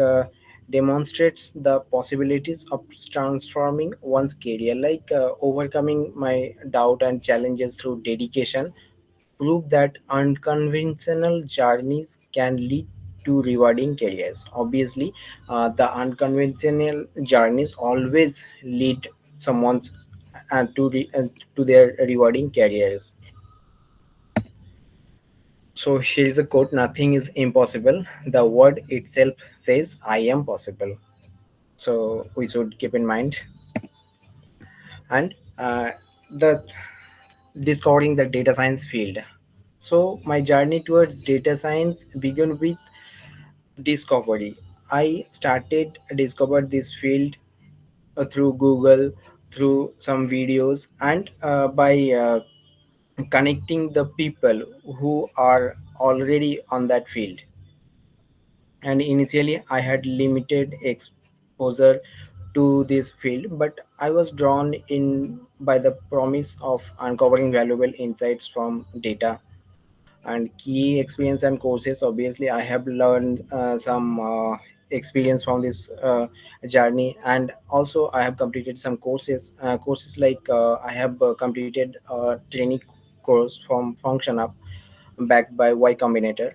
demonstrates the possibilities of transforming one's career, like overcoming my doubt and challenges through dedication prove that unconventional journeys can lead to rewarding careers. Obviously, the unconventional journeys always lead someone's to their rewarding careers. So here is a quote: "Nothing is impossible. The word itself says I am possible." So we should keep in mind. And the discovering the data science field. So my journey towards data science began with discovery. I started discovered this field through Google, through some videos, and by connecting the people who are already on that field. And initially I had limited exposure to this field, but I was drawn in by the promise of uncovering valuable insights from data and key experience and courses. Obviously I have learned some experience from this journey, and also I have completed some courses like I have completed a training course from function up backed by Y Combinator,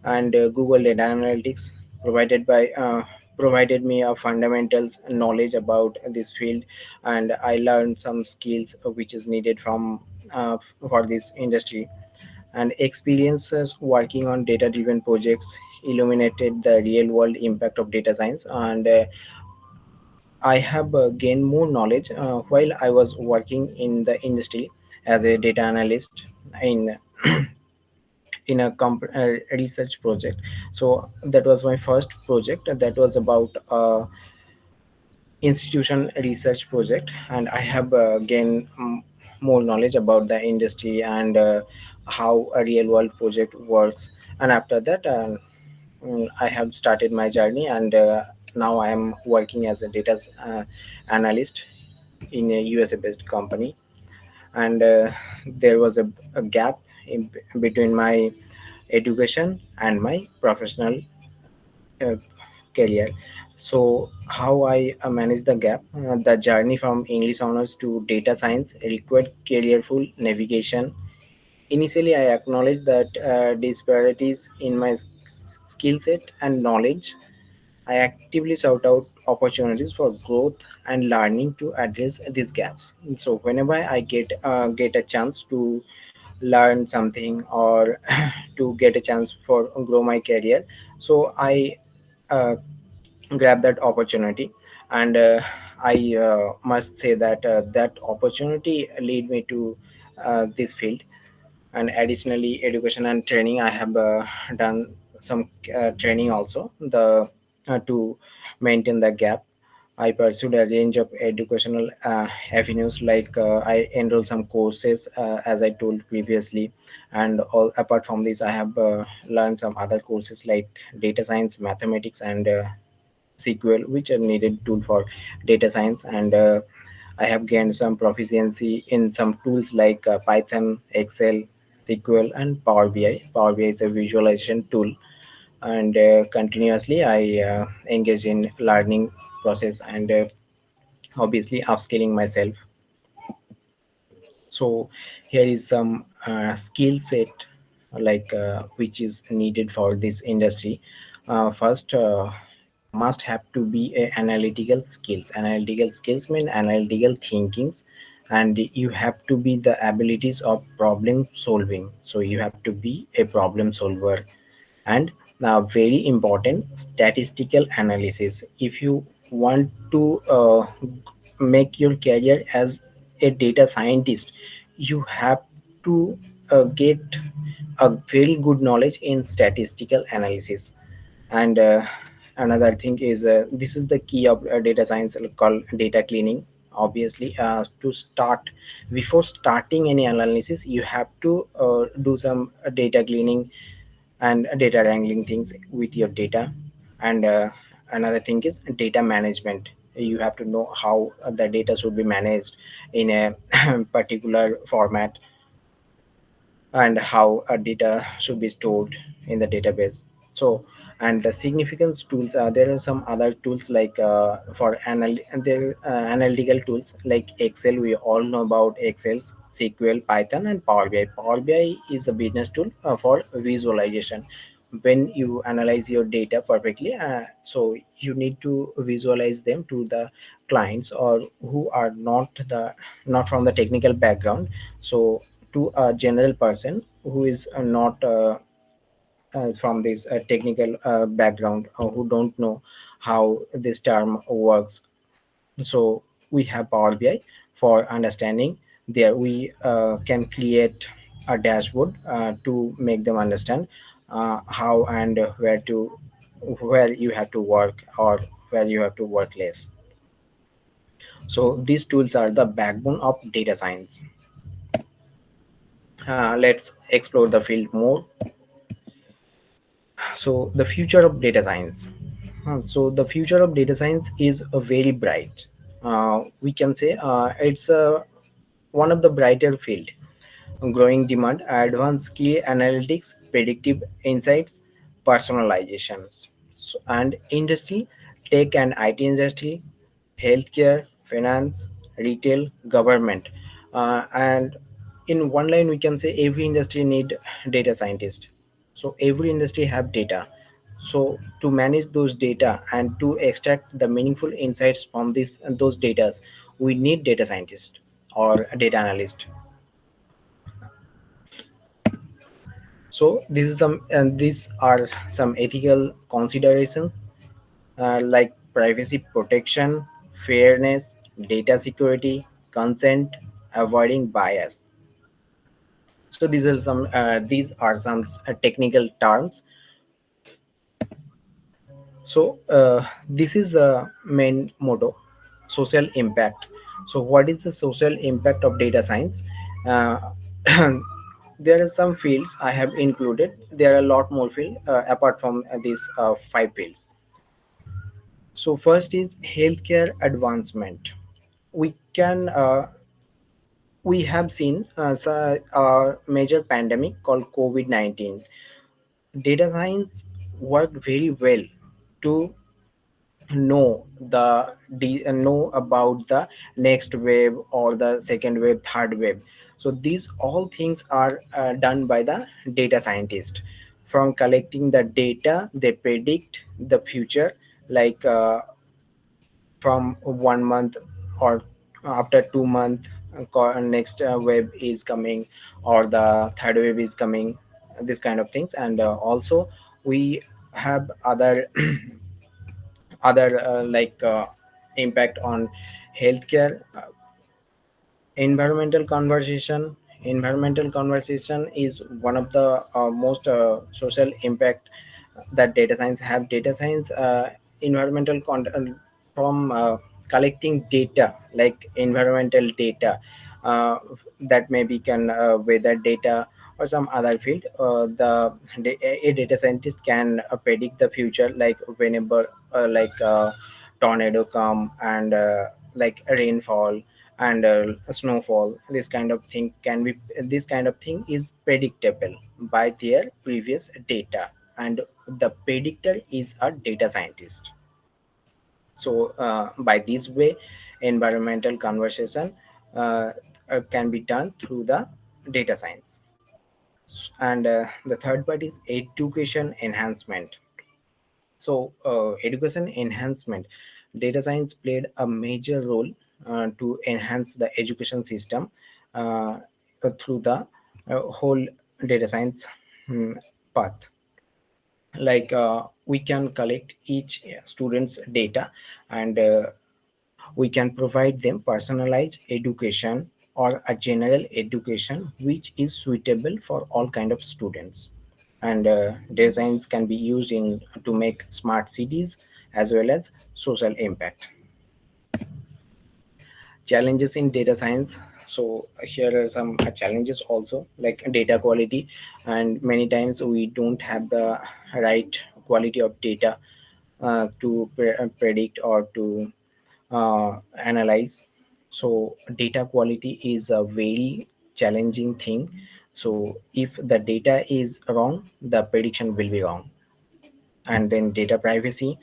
and Google Data Analytics provided by provided me a fundamentals knowledge about this field, and I learned some skills which is needed from for this industry. And experiences working on data driven projects illuminated the real world impact of data science, and I have gained more knowledge while I was working in the industry as a data analyst in in a research project. So that was my first project, that was about institution research project, and I have gained more knowledge about the industry and how a real world project works. And after that I have started my journey, and now I am working as a data analyst in a USA based company. And there was a gap between my education and my professional uh, career. So how I manage the gap? The journey from English honors to data science required careful navigation. Initially, I acknowledge that disparities in my skill set and knowledge. I actively sought out opportunities for growth and learning to address these gaps. So whenever I get a chance to learn something or to get a chance for grow my career, so I uh, grab that opportunity. And I must say that that opportunity lead me to this field. And additionally, education and training, I have done some training also the to maintain the gap. I pursued a range of educational avenues, like I enrolled some courses, as I told previously. And all apart from this, I have learned some other courses like data science, mathematics, and SQL, which are needed tool for data science. And I have gained some proficiency in some tools like Python, Excel, SQL, and Power BI. Power BI is a visualization tool. And continuously, I engage in learning process, and obviously upscaling myself. So here is some skill set, like which is needed for this industry. First, you must have to be a analytical skills. Analytical skills mean analytical thinkings, and you have to be the abilities of problem solving. So you have to be a problem solver. And now, very important, statistical analysis. If you want to make your career as a data scientist, you have to get a very good knowledge in statistical analysis. And another thing is, this is the key of data science, called data cleaning. Obviously, to start, before starting any analysis, you have to do some data cleaning and data wrangling things with your data. And another thing is data management. You have to know how the data should be managed in a particular format, and how data should be stored in the database. So, and the significance tools, there are some other tools like analytical tools like Excel. We all know about Excel, SQL, Python, and Power BI. Power BI is a business tool for visualization. When you analyze your data perfectly, so you need to visualize them to the clients, or who are not from the technical background. So to a general person who is not from this technical background, or who don't know how this term works. So we have Power BI for understanding. There we can create a dashboard to make them understand how and where you have to work, or where you have to work less. So these tools are the backbone of data science. Let's explore the field more. So the future of data science. So the future of data science is very bright. We can say it's one of the brighter field. Growing demand, advanced key analytics, predictive insights, personalizations. So, and industry, tech and IT industry, healthcare, finance, retail, government. And in one line, we can say every industry need data scientist. So every industry have data. So to manage those data and to extract the meaningful insights from this those data, we need data scientist or a data analyst. So these are some ethical considerations, like privacy protection, fairness, data security, consent, avoiding bias. So these are some technical terms. So this is the main motto: social impact. So what is the social impact of data science? Uh, there are some fields I have included. There are a lot more fields apart from these five fields. So first is healthcare advancement. We can we have seen a major pandemic called COVID-19. Data science worked very well to know know about the next wave or the second wave, third wave. So these all things are done by the data scientist. From collecting the data, they predict the future, like from 1 month or after 2 month, next wave is coming or the third wave is coming, this kind of things. And also we have other other impact on healthcare. Environmental conversation is one of the most social impact that data science have. Data science from collecting data like environmental data, uh, that maybe can weather data or some other field. A data scientist can predict the future, like whenever tornado come, and like rainfall and snowfall. This kind of thing is predictable by their previous data, and the predictor is a data scientist. So by this way, environmental conversation can be done through the data science. And the third part is education enhancement. So education enhancement, data science played a major role to enhance the education system through the whole data science mm, path. Like we can collect each student's data, and we can provide them personalized education or a general education which is suitable for all kind of students. And designs can be used in to make smart cities as well as social impact. Challenges in data science. So here are some challenges also, like data quality, and many times we don't have the right quality of data to predict or to uh, analyze. So data quality is a very challenging thing. So if the data is wrong, the prediction will be wrong. And then data privacy,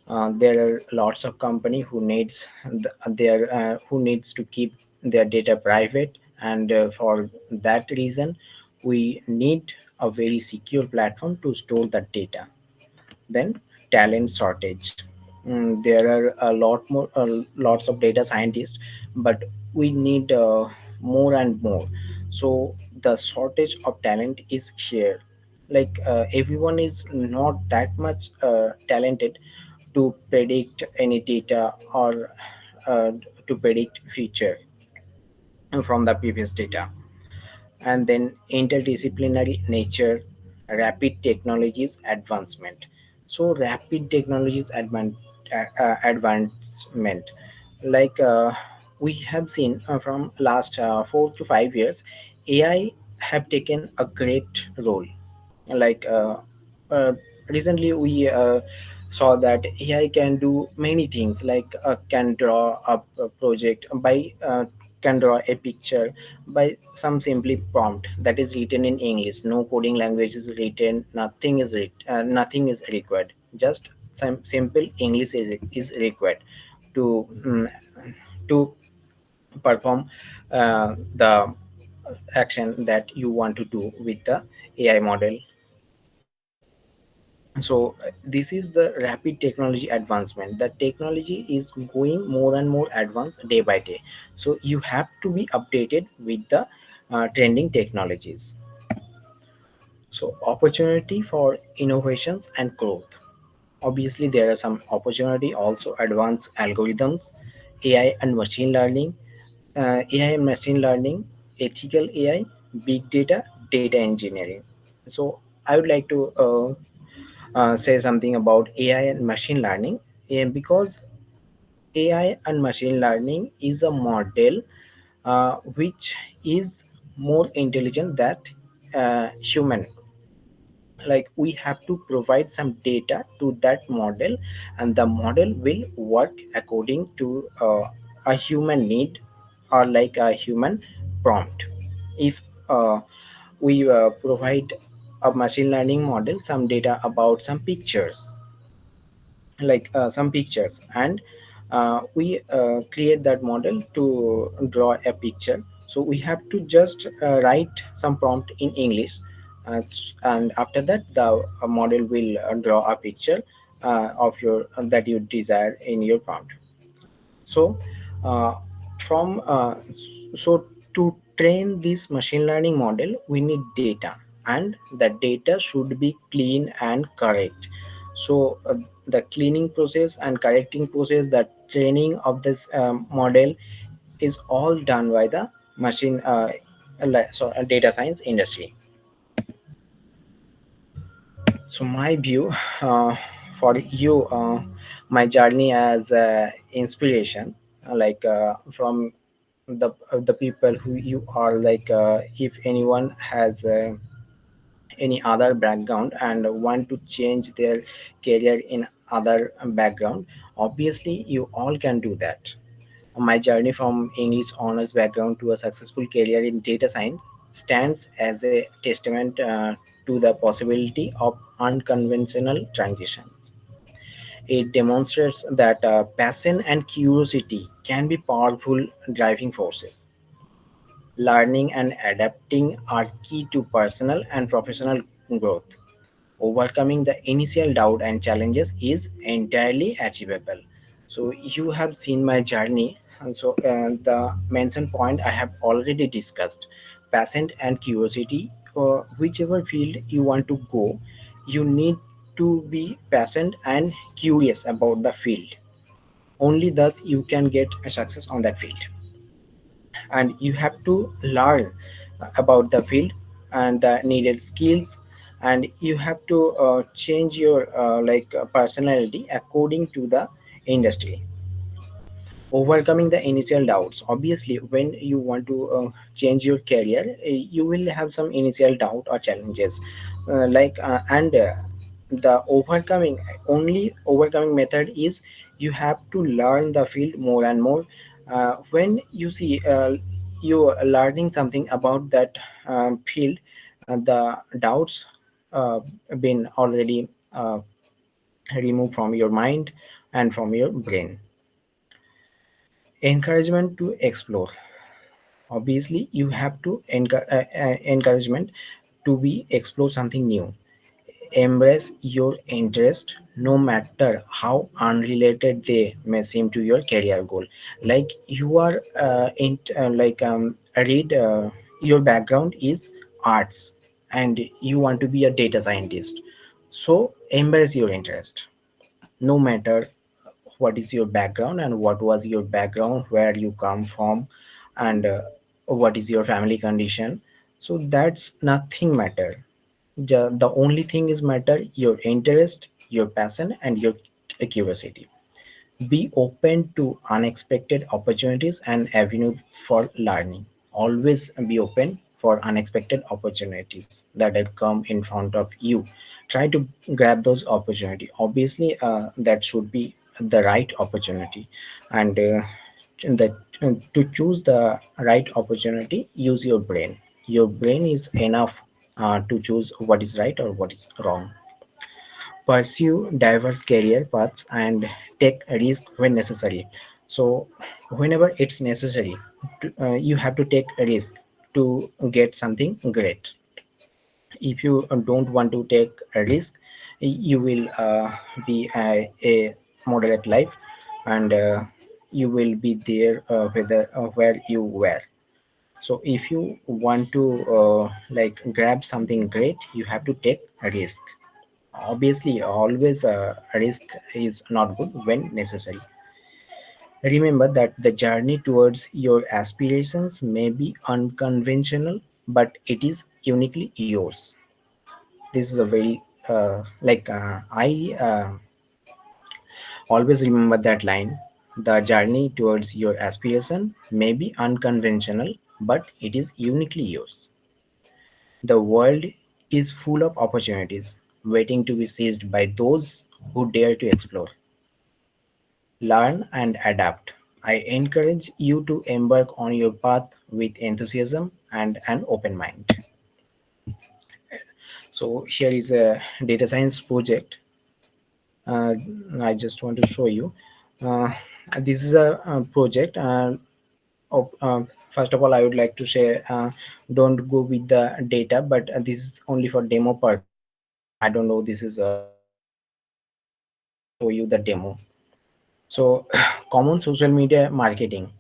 there are lots of company who needs their who needs to keep their data private, and for that reason we need a very secure platform to store that data. Then talent shortage. There are a lot more lots of data scientists, but we need more and more. So the shortage of talent is here. Like everyone is not that much talented to predict any data or uh, to predict future from the previous data. And then interdisciplinary nature, rapid technologies advancement. So rapid technologies advancement, like we have seen from last 4 to 5 years, AI have taken a great role. Like uh, recently we saw that AI can do many things, like can draw up a project by can draw a picture by some simply prompt that is written in English. No coding language is written, nothing is required. Just some simple English is required to to perform the action that you want to do with the AI model. So this is the rapid technology advancement. The technology is going more and more advanced day by day. So you have to be updated with the trending technologies. So opportunity for innovations and growth. Obviously, there are some opportunity also: advanced algorithms, AI and machine learning, AI and machine learning, ethical AI, big data, data engineering. So I would like to say something about AI and machine learning, because AI and machine learning is a model which is more intelligent than human. Like we have to provide some data to that model, and the model will work according to a human need, or like a human prompt. If we provide a machine learning model some data about some pictures, like some pictures, and we create that model to draw a picture. So we have to just write some prompt in English, and after that the model will draw a picture of your that you desire in your prompt. So uh, from so to train this machine learning model we need data, and the data should be clean and correct. So the cleaning process and correcting process, the training of this model is all done by the machine data science industry. So my view for you, my journey as inspiration, from the people who you are, if anyone has any other background and want to change their career in other background, obviously you all can do that. My journey from English honors background to a successful career in data science stands as a testament to the possibility of unconventional transitions. It demonstrates that passion and curiosity can be powerful driving forces. Learning and adapting are key to personal and professional growth. Overcoming the initial doubt and challenges is entirely achievable. So you have seen my journey, and so the mentioned point I have already discussed. Passion and curiosity, whichever field you want to go, you need to be passionate and curious about the field. Only thus you can get a success on that field, and you have to learn about the field and the needed skills, and you have to change your personality according to the industry. Overcoming the initial doubts, obviously when you want to change your career, you will have some initial doubt or challenges, and the only overcoming method is you have to learn the field more and more. When you see you are learning something about that field, the doubts been already removed from your mind and from your brain. Encouragement to explore, obviously you have to encouragement to be explore something new. Embrace your interest no matter how unrelated they may seem to your career goal. Like you are read your background is arts and you want to be a data scientist, so embrace your interest no matter what is your background and what was your background, where you come from, and what is your family condition. So that's nothing matter. The only thing is matter your interest, your passion, and your curiosity. Be open to unexpected opportunities and avenues for learning. Always be open for unexpected opportunities that have come in front of you. Try to grab those opportunity. Obviously, that should be the right opportunity, and that to choose the right opportunity, use your brain. Your brain is enough to choose what is right or what is wrong. Pursue diverse career paths and take a risk when necessary. So whenever it's necessary you have to take a risk to get something great. If you don't want to take a risk, you will be a moderate life, and you will be there where you were. So if you want to grab something great, you have to take a risk. Obviously, always a risk is not good when necessary. Remember that the journey towards your aspirations may be unconventional, but it is uniquely yours. This is a very I always remember that line. The journey towards your aspiration may be unconventional, but it is uniquely yours. The world is full of opportunities waiting to be seized by those who dare to explore, learn, and adapt. I encourage you to embark on your path with enthusiasm and an open mind. So, here is a data science project uh, I just want to show you. Uh, this is a project. Of, first of all, I would like to say, don't go with the data, but this is only for demo purpose. I don't know this is correct, but I will show you the demo. So, common social media marketing.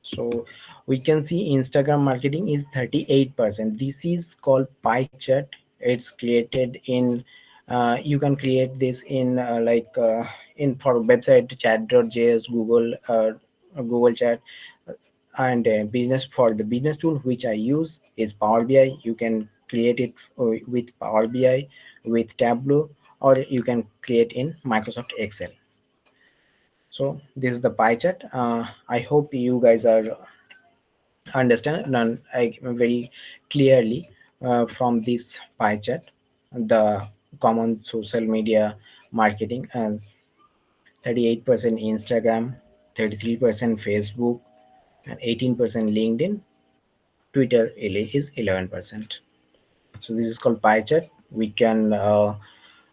So we can see Instagram marketing is 38%. This is called pie chart. It's created in, you can create this in in for website chat.js, Google Chat, and business. For the business tool which I use is Power BI. You can create it with Power BI, with Tableau, or you can create in Microsoft Excel. So this is the pie chart. I hope you guys are understand very clearly from this pie chart the common social media marketing, and 38% Instagram, 33% Facebook, and 18% LinkedIn. Twitter is 11%. So this is called pie chart. We can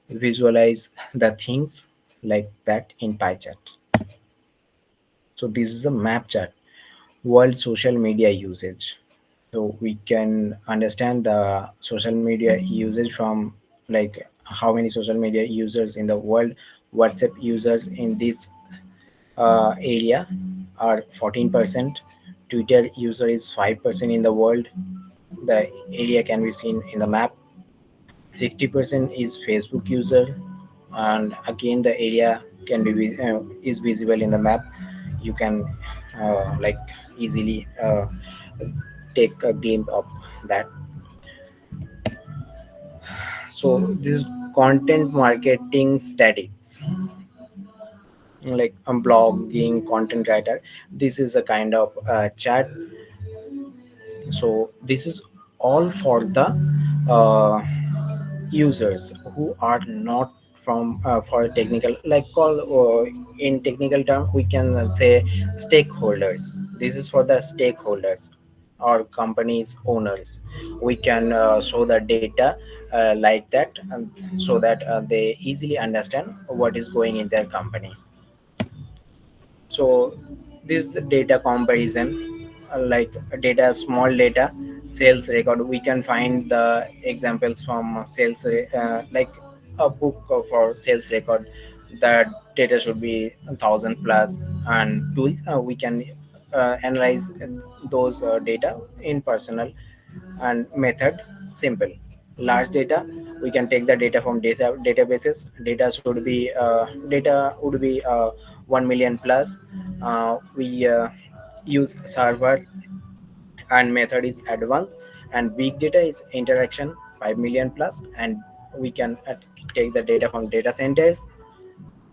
visualize the things like that in pie chart. So this is a map chart, world social media usage. So we can understand the social media usage from, like, how many social media users in the world. WhatsApp users in this area are 14%. Twitter user is 5% in the world. The area can be seen in the map. 60% is Facebook user, and again the area can be is visible in the map. You can like easily take a glimpse of that. So this is content marketing statics, like blogging, content writer. This is a kind of chat. So this is all for the uh, users who are not from for technical, like call in technical term we can say stakeholders. This is for the stakeholders or companies owners. We can show the data like that, so that they easily understand what is going in their company. So this data comparison, like data, small data, sales record. We can find the examples from like a book for sales record. The data should be 1,000 plus, and tools we can analyze those data in personal and method. Simple. Large data, we can take the data from databases. Data should be data would be 1 million plus. We use server, and method is advanced. And big data is interaction, 5 million plus. And we can take the data from data centers.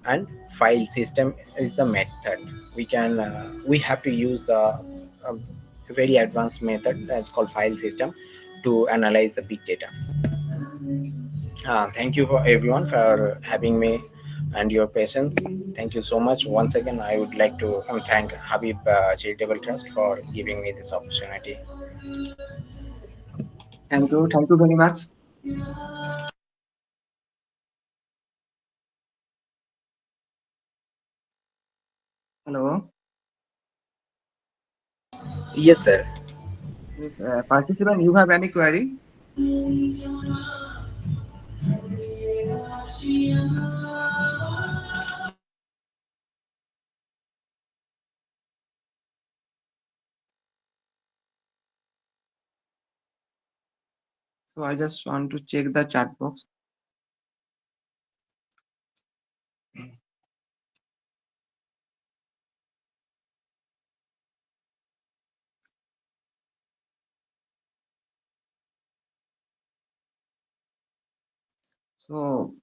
And file system is the method. We have to use the very advanced method that's called file system to analyze the big data. Thank you for everyone for having me and your patience. Thank you so much. Once again, I would like to thank Habib Charitable Trust for giving me this opportunity. Thank you very much. Hello. Yes, sir. Yes, participant, you have any query? So I just want to check the chat box. So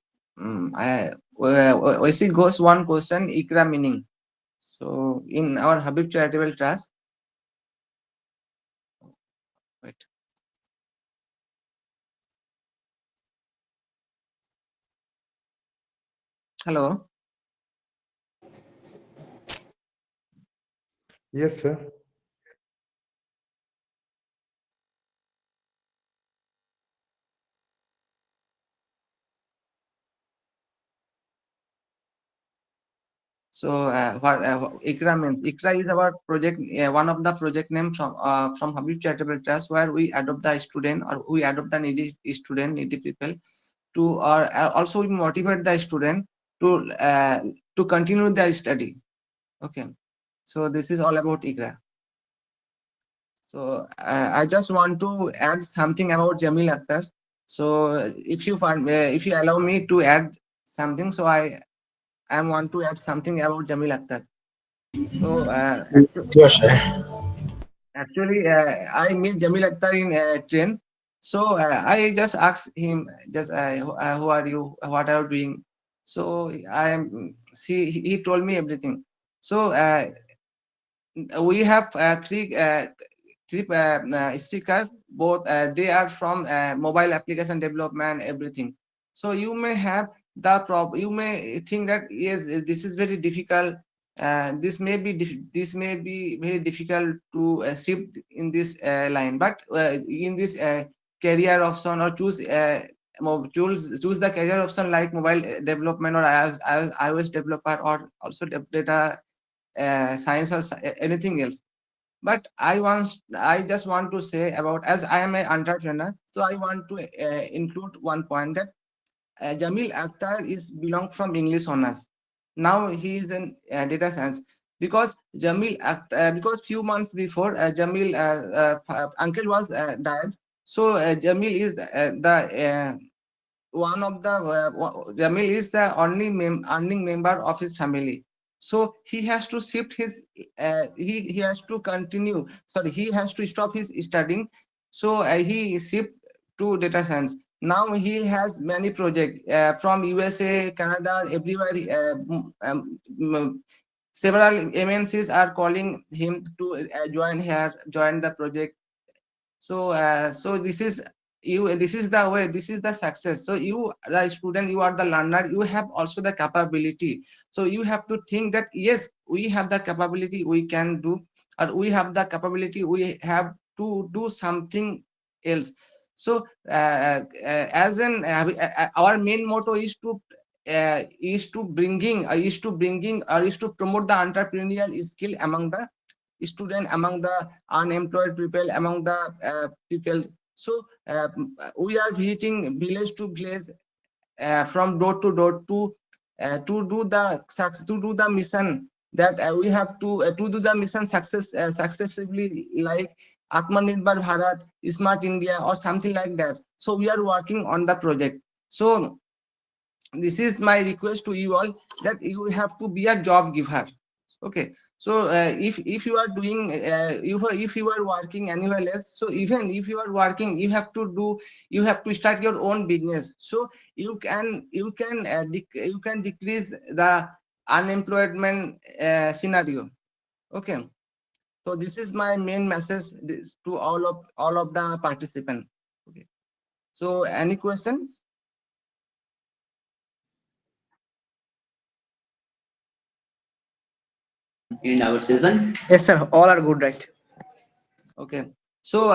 we see goes one question, Ikra meaning. So in our Habib Charitable Trust, wait. Hello. Yes, sir. So what ICRA means? ICRA is our project, one of the project name from Habib Charitable Trust, where we adopt the student or we adopt the needy student, needy people to, or also we motivate the student to continue their study. Okay, so this is all about ICRA. So I just want to add something about Jamil Akhtar. So if you allow me to add something, so I want to add something about Jamil Akhtar. So Sure, sure. actually, I meet Jamil Akhtar in train. So I just asked him, just who are you? What are you doing? So he told me everything. So we have three speaker, both they are from mobile application development, everything. So you may have you may think that yes, this is very difficult, this may be very difficult to shift in this line, but in this career option, or choose the career option like mobile development, or iOS developer, or also data science, or anything else. But I just want to say about, as I am an entrepreneur, so I want to include one point that Jamil Akhtar is belong from English honors. Now he is in data science, because because few months before Jamil uncle was died. So Jamil is the one of the Jamil is the only earning member of his family. So he has to shift his he has to continue. Sorry, he has to stop his studying. So he shift to data science. Now he has many projects from USA, Canada, everywhere. Several MNCs are calling him to join the project. So so this is the way, this is the success. So you, the student, you are the learner, you have also the capability. So you have to think that yes, we have the capability, we can do, or we have the capability, we have to do something else. So as an our main motto is to promote the entrepreneurial skill among the student, among the unemployed people, among the people. So we are visiting village to village, from door to door, to do the mission, that we have to do the mission successfully, like Atmanirbhar Bharat, Smart India, or something like that. So we are working on the project. So this is my request to you all, that you have to be a job giver. Okay, so if you are doing if you are working anywhere else, so even if you are working, you have to start your own business. So you can decrease the unemployment scenario. Okay, so this is my main message, to all of the participants. Okay, so any question? In our session. Yes, sir. All are good, right? Okay, so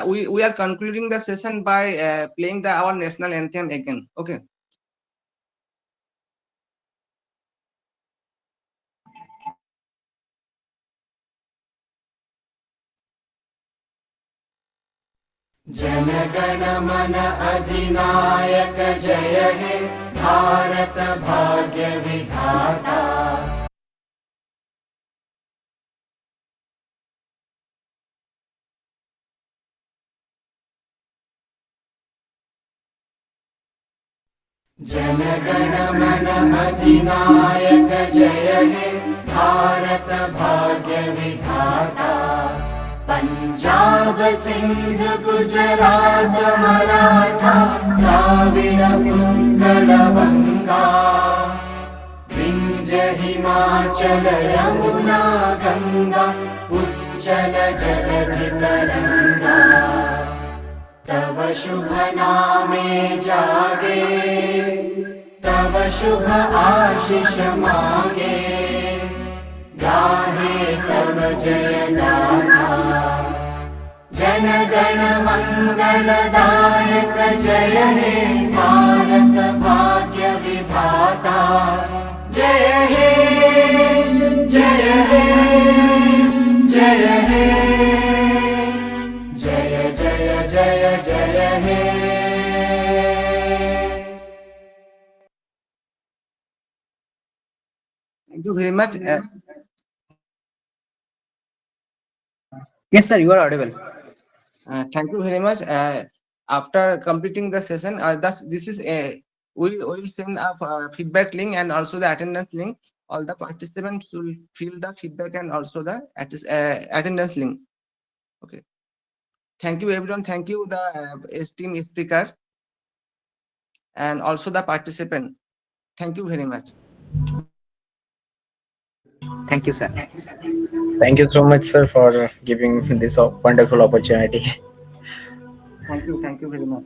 we are concluding the session by playing our national anthem again. Okay. जनगण मन अधिनायक जय हे भारत भाग्य विधाता। जनगण मन अधिनायक जय हे भारत भाग्य विधाता। पंजाब सिंध गुजरात मराठा द्राविड़ उत्कल बंगा। विंध्य हिमाचल यमुना गंगा उच्चल जलधि तरंगा। तव शुभ नामे जागे तव शुभ आशीष मागे। गाहे तव जय गाथा जन गण मंगलदायक जय हे भारत भाग्य विधाता। जय हे Thank you very much. Yes, sir, you are audible. Thank you very much. After completing the session, this is a we will send a feedback link and also the attendance link. All the participants will fill the feedback and also the attendance link. Okay. Thank you everyone. Thank you the esteemed speaker and also the participant. Thank you very much. Thank you, sir. Thank you so much, sir, for giving this wonderful opportunity. Thank you. Thank you very much.